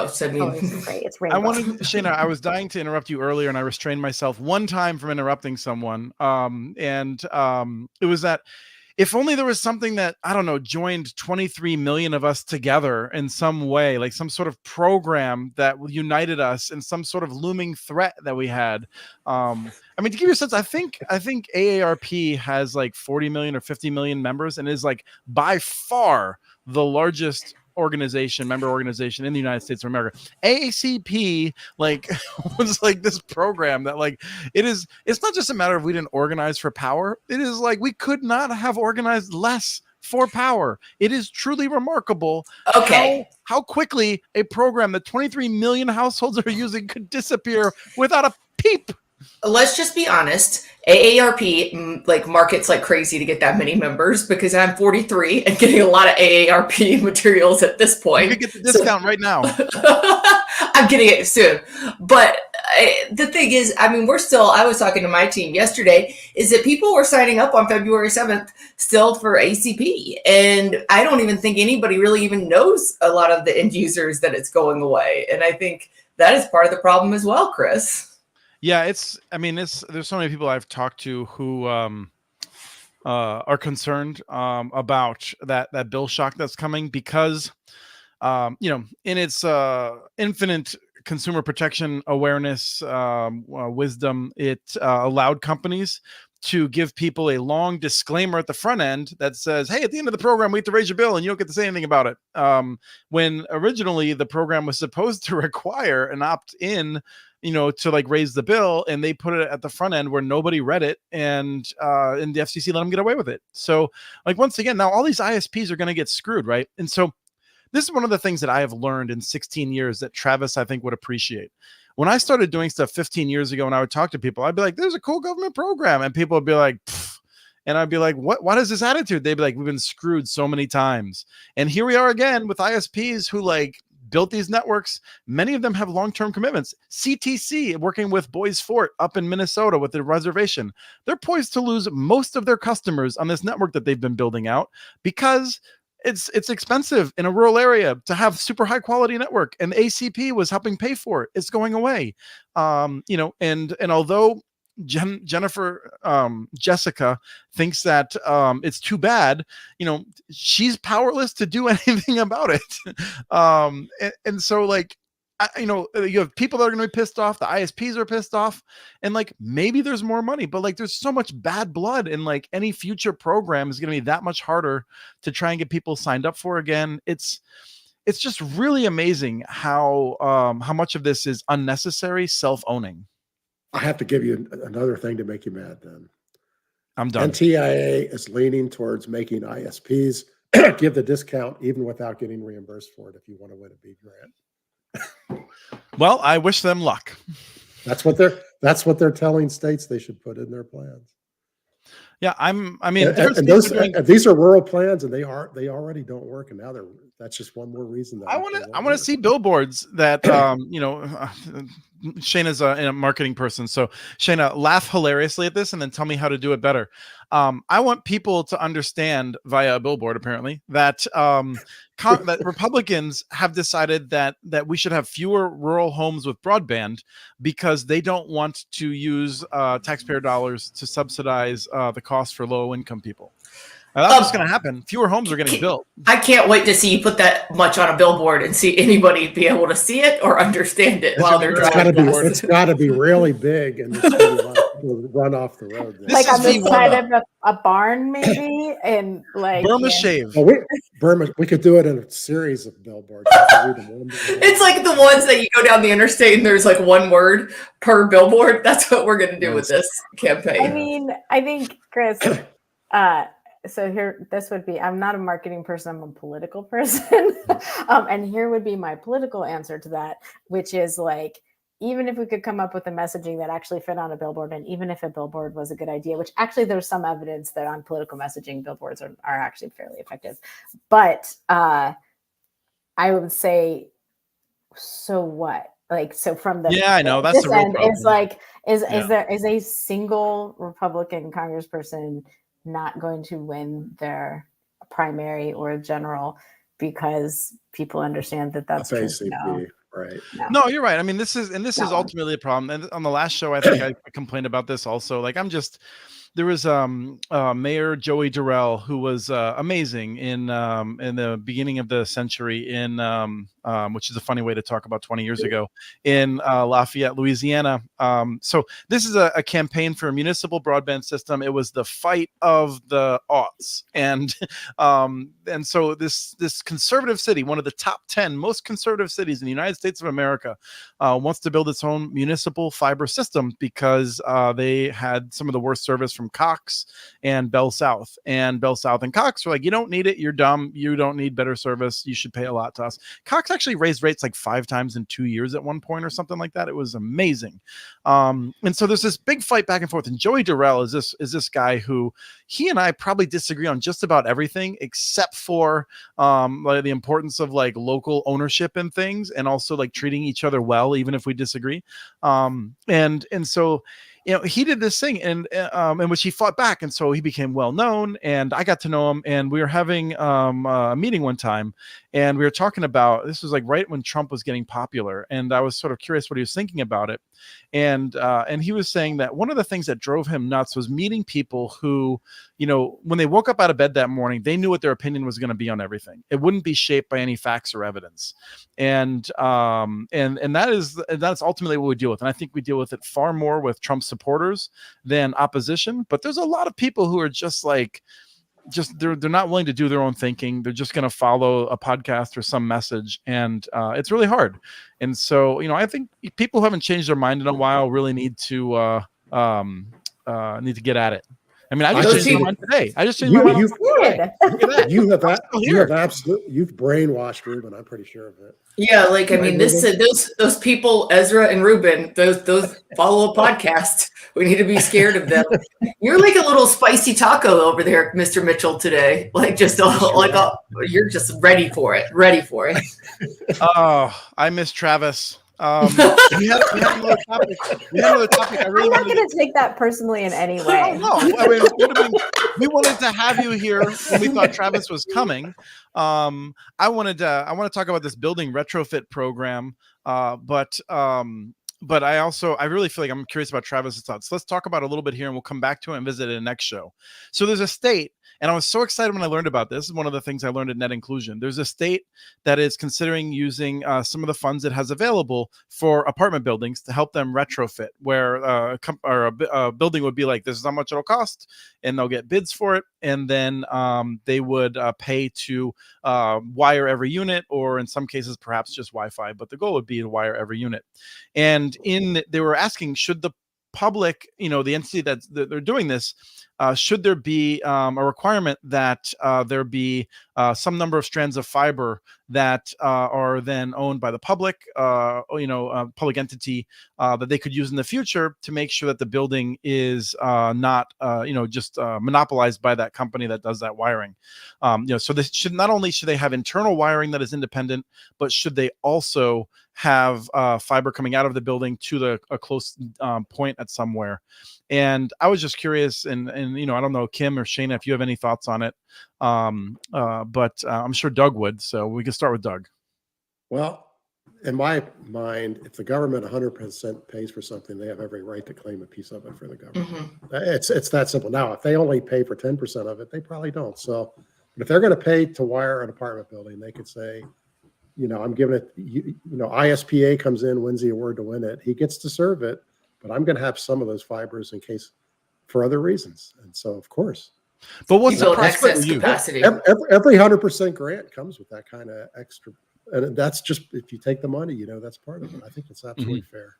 So I mean, it's great. It's rainbow. Shayna, I was dying to interrupt you earlier, and I restrained myself one time from interrupting someone. It was that if only there was something that, I don't know, joined 23 million of us together in some way, like some sort of program that united us in some sort of looming threat that we had. I mean, to give you a sense, I think AARP has like 40 million or 50 million members and is like by far the largest member organization in the United States of America. AACP like was like this program that like it's not just a matter of we didn't organize for power. It is like we could not have organized less for power. It is truly remarkable how quickly a program that 23 million households are using could disappear without a peep. Let's just be honest. AARP like markets like crazy to get that many members because I'm 43 and getting a lot of AARP materials at this point. You could get the discount right now. I'm getting it soon. But the thing is, I mean, I was talking to my team yesterday, is that people were signing up on February 7th still for ACP. And I don't even think anybody really even knows a lot of the end users that it's going away. And I think that is part of the problem as well, Chris. Yeah, there's so many people I've talked to who are concerned about that bill shock that's coming because, in its infinite consumer protection awareness wisdom, it allowed companies to give people a long disclaimer at the front end that says, hey, at the end of the program, we have to raise your bill and you don't get to say anything about it. When originally the program was supposed to require an opt-in, to like raise the bill, and they put it at the front end where nobody read it, and the FCC let them get away with it. So like, once again, now all these ISPs are going to get screwed, right? And so this is one of the things that I have learned in 16 years that Travis, I think, would appreciate. When I started doing stuff 15 years ago, and I would talk to people, I'd be like, there's a cool government program. And people would be like, pfft. And I'd be like, what is this attitude? They'd be like, we've been screwed so many times. And here we are again with ISPs who like built these networks. Many of them have long-term commitments. CTC, working with Boys Fort up in Minnesota with the reservation, they're poised to lose most of their customers on this network that they've been building out because it's expensive in a rural area to have super high quality network, and the ACP was helping pay for it. It's going away. And although Jessica thinks that it's too bad, she's powerless to do anything about it. And so like, you have people that are going to be pissed off. The ISPs are pissed off, and like, maybe there's more money, but like, there's so much bad blood, and like, any future program is going to be that much harder to try and get people signed up for again. It's just really amazing how much of this is unnecessary self-owning. I have to give you another thing to make you mad then. I'm done. NTIA is leaning towards making ISPs give the discount even without getting reimbursed for it if you want to win a big grant. Well, I wish them luck. That's what they're telling states they should put in their plans. Yeah, these are rural plans, and they already don't work, and now that's just one more reason that I want to see billboards that Shayna's a marketing person, so Shayna, laugh hilariously at this and then tell me how to do it better. I want people to understand via a billboard, apparently, that that Republicans have decided that we should have fewer rural homes with broadband because they don't want to use taxpayer dollars to subsidize the cost for low income people. That's what's going to happen. Fewer homes are getting built. I can't wait to see you put that much on a billboard and see anybody be able to see it or understand it while they're driving. It's got to be really big, and there's gonna be a lot of people run off the road. Like on the side of a barn, maybe, and like Burma shave. We could do it in a series of billboards. It's like the ones that you go down the interstate and there's like one word per billboard. That's what we're going to do with this campaign. I mean, I think, Chris, so here, this would be, I'm not a marketing person, I'm a political person. And here would be my political answer to that, which is like, even if we could come up with a messaging that actually fit on a billboard, and even if a billboard was a good idea, which actually there's some evidence that on political messaging, billboards are actually fairly effective. But I would say, so what? Like, so from the I know that's the real end problem. Is like, is there a single Republican congressperson not going to win their primary or general because people understand that that's ACP, no. right? No, you're right. I mean, this is ultimately a problem. And on the last show, I think I complained about this also. Like, there was Mayor Joey Durrell, who was amazing in the beginning of the century which is a funny way to talk about 20 years ago, in Lafayette, Louisiana. So this is a campaign for a municipal broadband system. It was the fight of the aughts. And so this conservative city, one of the top 10 most conservative cities in the United States of America, wants to build its own municipal fiber system because they had some of the worst service from Cox and Bell South. And Bell South and Cox were like, you don't need it. You're dumb. You don't need better service. You should pay a lot to us. Cox actually raised rates like 5 times in 2 years at one point or something like that. It was amazing. And so there's this big fight back and forth. And Joey Durrell is this guy who he and I probably disagree on just about everything except for like the importance of like local ownership and things, and also like treating each other well, even if we disagree. And so he did this thing in which he fought back. And so he became well known, and I got to know him, and we were having a meeting one time, and we were talking about, this was like right when Trump was getting popular, and I was sort of curious what he was thinking about it. And he was saying that one of the things that drove him nuts was meeting people who, when they woke up out of bed that morning, they knew what their opinion was going to be on everything. It wouldn't be shaped by any facts or evidence. And that's ultimately what we deal with. And I think we deal with it far more with Trump supporters than opposition. But there's a lot of people who are just they're not willing to do their own thinking. They're just going to follow a podcast or some message, and it's really hard. And so, I think people who haven't changed their mind in a while really need to get at it. I mean, I just changed my mind today. I just changed my mind. You've brainwashed Ruben. I'm pretty sure of it. Yeah, like, I mean, those people, Ezra and Ruben, those follow a podcast. We need to be scared of them. You're like a little spicy taco over there, Mr. Mitchell, today. Like, you're just ready for it. Oh, I miss Travis. We have another topic. I really I'm not going to take that personally in any way. No, I mean, we wanted to have you here when we thought Travis was coming. I want to talk about this building retrofit program, but I really feel like I'm curious about Travis's thoughts. Let's talk about it a little bit here, and we'll come back to it and visit it in the next show. So there's a state, and I was so excited when I learned about this. This is one of the things I learned at Net Inclusion. There's a state that is considering using some of the funds it has available for apartment buildings to help them retrofit, where a building would be like, this is how much it'll cost, and they'll get bids for it, and then they would pay to wire every unit, or in some cases perhaps just Wi-Fi, but the goal would be to wire every unit. And they were asking, should the public, the entity that they're doing this, should there be a requirement that there be some number of strands of fiber that are then owned by the public, public entity that they could use in the future to make sure that the building is not, just monopolized by that company that does that wiring. So this should not only should they have internal wiring that is independent, but should they also have fiber coming out of the building to a close point at somewhere. And I was just curious, and I don't know, Kim or Shana, if you have any thoughts on it, but I'm sure Doug would. So we can start with Doug. Well, in my mind, if the government 100% pays for something, they have every right to claim a piece of it for the government. Mm-hmm. It's that simple. Now, if they only pay for 10% of it, they probably don't. So, but if they're going to pay to wire an apartment building, they could say, I'm giving it, ISPA comes in, wins the award to win it. He gets to serve it, but I'm going to have some of those fibers in case for other reasons. And so, of course. But what's the excess capacity? Every 100% grant comes with that kind of extra. And that's just, if you take the money, that's part of it. I think it's absolutely fair.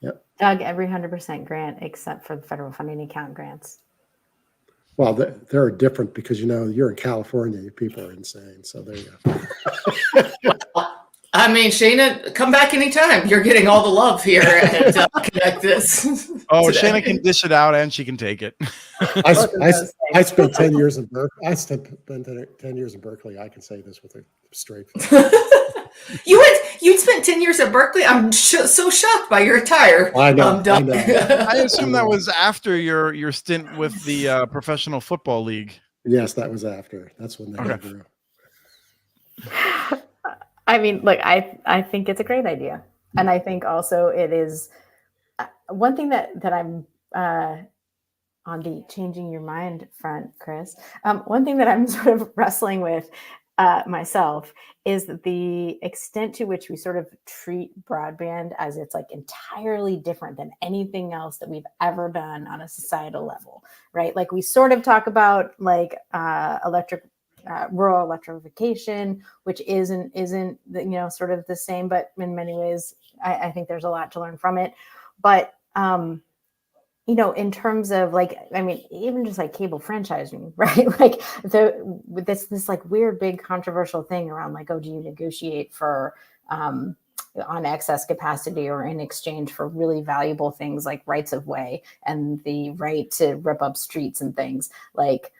Yep. Doug, every 100% grant except for the federal funding account grants. Well, they're different because, you're in California. You people are insane. So there you go. I mean, Shana, come back anytime. You're getting all the love here at Connect This. Oh, today. Shana can dish it out and she can take it. I spent 10 years in Berkeley. I spent 10 years in Berkeley. I can say this with a straight face. You'd spent 10 years at Berkeley? I'm so shocked by your attire. I know. I assume that was after your stint with the Professional Football League. Yes, that was after. That's when they grew. I mean, look, I think it's a great idea. And I think also it is one thing that I'm on the changing your mind front, Chris. One thing that I'm sort of wrestling with myself is the extent to which we sort of treat broadband as it's like entirely different than anything else that we've ever done on a societal level, right? Like we sort of talk about like rural electrification, which isn't sort of the same, but in many ways, I think there's a lot to learn from it. But in terms of even just like cable franchising, right? Like this like weird big controversial thing around like, oh, do you negotiate for on excess capacity or in exchange for really valuable things like rights of way and the right to rip up streets and things like.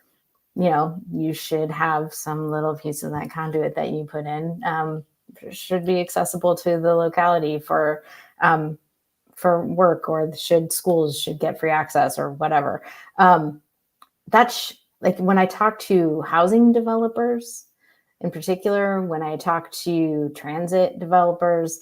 You should have some little piece of that conduit that you put in should be accessible to the locality for work, or schools should get free access or whatever. That's like when I talk to housing developers, in particular, when I talk to transit developers,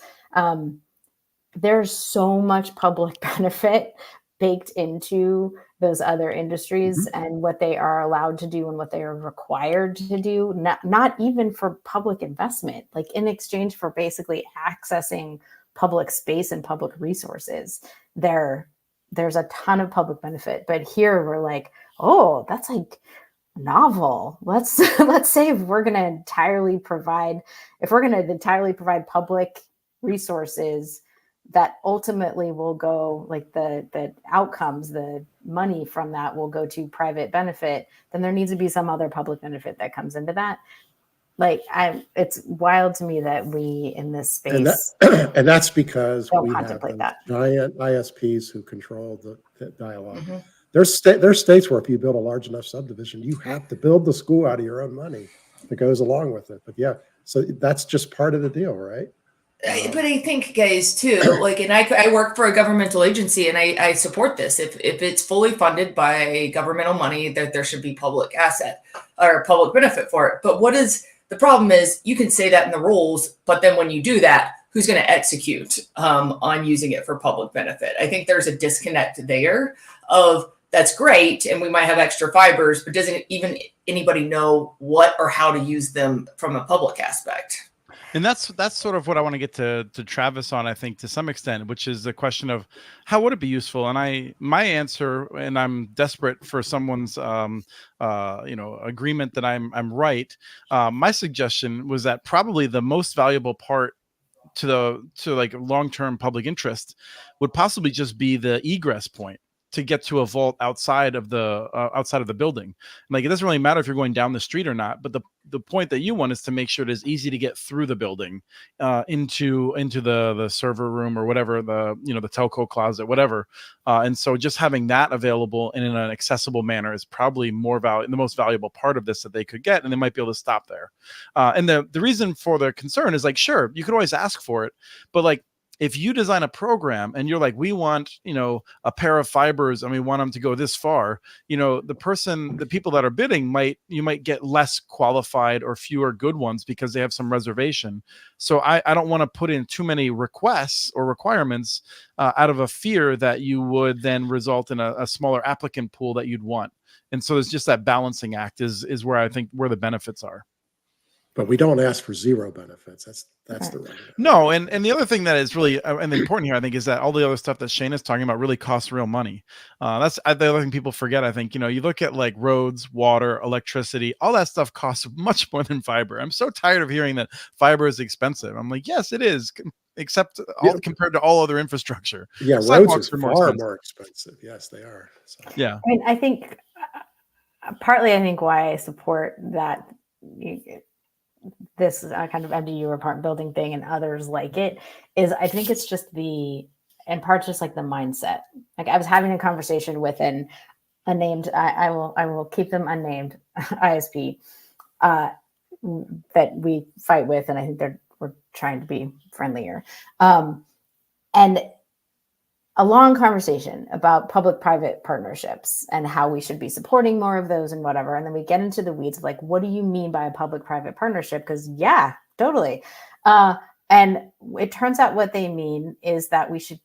there's so much public benefit baked into those other industries and what they are allowed to do and what they are required to do, not even for public investment, like in exchange for basically accessing public space and public resources. There's a ton of public benefit, but here we're like, oh, that's like novel. Let's say if we're going to entirely provide public resources that ultimately will go, like the outcomes, the money from that will go to private benefit, then there needs to be some other public benefit that comes into that. Like it's wild to me that we in this space and that's because don't we have contemplate those that. giant ISPs who control the dialogue. There's states where if you build a large enough subdivision, you have to build the school out of your own money that goes along with it. But yeah, so that's just part of the deal, right? But I think, guys, too, like, and I work for a governmental agency, and I support this. If it's fully funded by governmental money, that there should be public asset or public benefit for it. But the problem is you can say that in the rules, but then when you do that, who's going to execute on using it for public benefit? I think there's a disconnect there of that's great, and we might have extra fibers, but doesn't even anybody know what or how to use them from a public aspect? And that's sort of what I want to get to Travis on, I think, to some extent, which is the question of how would it be useful? And my answer, and I'm desperate for someone's agreement that I'm right. My suggestion was that probably the most valuable part to like long-term public interest would possibly just be the egress point to get to a vault outside of the building. Like, it doesn't really matter if you're going down the street or not, but the point that you want is to make sure it is easy to get through the building into the server room or whatever, the telco closet, whatever. And so just having that available and in an accessible manner is probably the most valuable part of this that they could get, and they might be able to stop there. And the reason for the concern is, like, sure, you could always ask for it, but like, if you design a program and you're like, we want, a pair of fibers and we want them to go this far, the people that are bidding you might get less qualified or fewer good ones because they have some reservation. So I don't want to put in too many requests or requirements out of a fear that you would then result in a smaller applicant pool that you'd want. And so there's just that balancing act is where I think where the benefits are. But we don't ask for zero benefits. That's the right. No, and the other thing that is really and important here, I think, is that all the other stuff that Shane is talking about really costs real money. That's the other thing people forget. I think, you look at like roads, water, electricity, all that stuff costs much more than fiber. I'm so tired of hearing that fiber is expensive. I'm like, yes, it is, except compared to all other infrastructure. Yeah, roads are far more expensive. Yes, they are. So. Yeah, I mean, I think partly, why I support that. This kind of MDU apartment building thing and others like it is, I think it's just in part just like the mindset. Like, I was having a conversation with an unnamed, I will keep them unnamed, ISP that we fight with, and I think we're trying to be friendlier. And a long conversation about public-private partnerships and how we should be supporting more of those and whatever. And then we get into the weeds of like, what do you mean by a public-private partnership? Because yeah, totally. And it turns out what they mean is that we should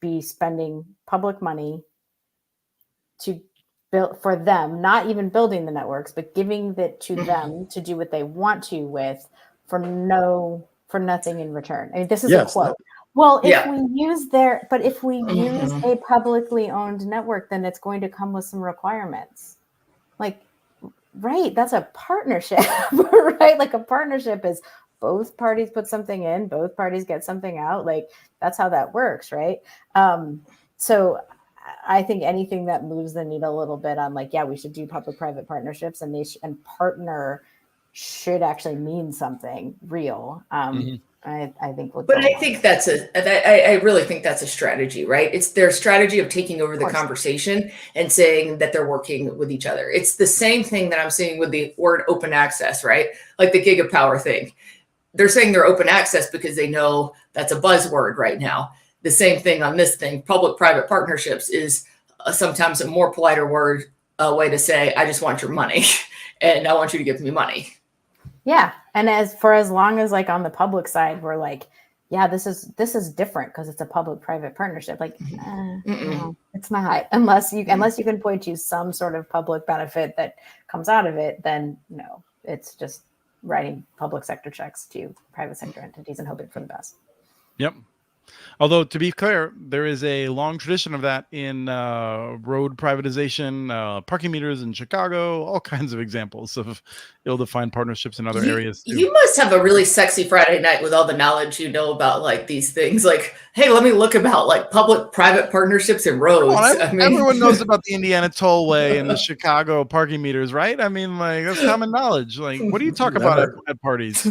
be spending public money to build for them, not even building the networks, but giving it to them to do what they want to with for nothing in return. I mean, this is a quote. Well, if we use a publicly owned network, then it's going to come with some requirements. Like, right, that's a partnership, right? Like, a partnership is both parties put something in, both parties get something out. Like, that's how that works, right? So I think anything that moves the needle a little bit on like, yeah, we should do public-private partnerships, and and partner should actually mean something real. I think but I think I really think that's a strategy, right? It's their strategy of taking over the conversation and saying that they're working with each other. It's the same thing that I'm seeing with the word open access, right? Like the gigapower thing. They're saying they're open access because they know that's a buzzword right now. The same thing on this thing. Public-private partnerships is sometimes a more politer way to say, I just want your money and I want you to give me money. Yeah. And as long as like on the public side, we're like, yeah, this is different because it's a public-private partnership. Like, no, it's not. Unless you can point to some sort of public benefit that comes out of it, then no, it's just writing public sector checks to private sector entities and hoping for the best. Yep. Although, to be clear, there is a long tradition of that in road privatization, parking meters in Chicago, all kinds of examples of ill-defined partnerships in other areas too. You must have a really sexy Friday night with all the knowledge you know about like these things. Like, hey, let me look about like public-private partnerships and roads. Everyone knows about the Indiana Tollway and the Chicago parking meters, right? I mean, like, that's common knowledge. Like, what do you talk about at parties?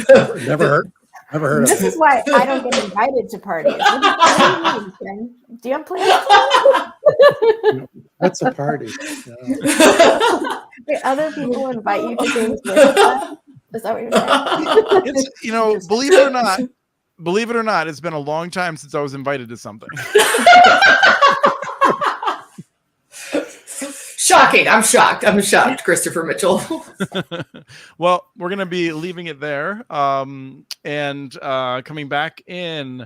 Never heard. Never heard of This it. is why I don't get invited to parties. What do you mean, do you have plans? What's a party? Wait, other people invite you to things with them? Is that what you're saying? It's, believe it or not, it's been a long time since I was invited to something. Shocking. I'm shocked, Christopher Mitchell. Well, we're going to be leaving it there and coming back in.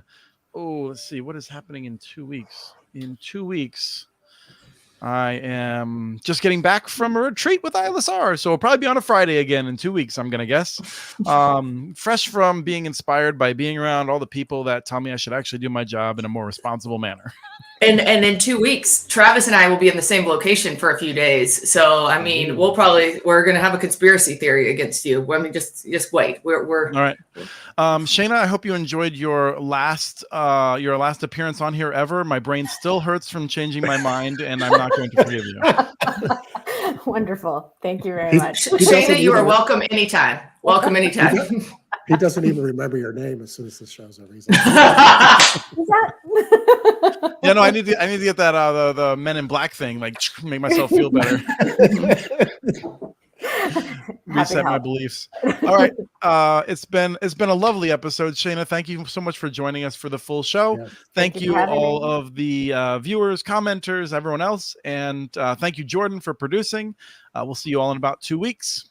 Oh, let's see. What is happening in 2 weeks? In 2 weeks, I am just getting back from a retreat with ILSR. So we'll probably be on a Friday again in 2 weeks, I'm going to guess. Fresh from being inspired by being around all the people that tell me I should actually do my job in a more responsible manner. And in 2 weeks, Travis and I will be in the same location for a few days. So, I mean, we're going to have a conspiracy theory against you. I mean, just wait. We're all right. Shayna, I hope you enjoyed your last appearance on here ever. My brain still hurts from changing my mind, and I'm not going to forgive you. Wonderful. Thank you very much. Shayna, you are welcome anytime. Welcome anytime. He doesn't even remember your name as soon as this show's over. He's like, Yeah, no, I need to get that the Men in Black thing, like make myself feel better. Reset my beliefs. All right, it's been a lovely episode, Shayna. Thank you so much for joining us for the full show. Yeah. Thank you all of the viewers, commenters, everyone else, and thank you, Jordan, for producing. We'll see you all in about 2 weeks.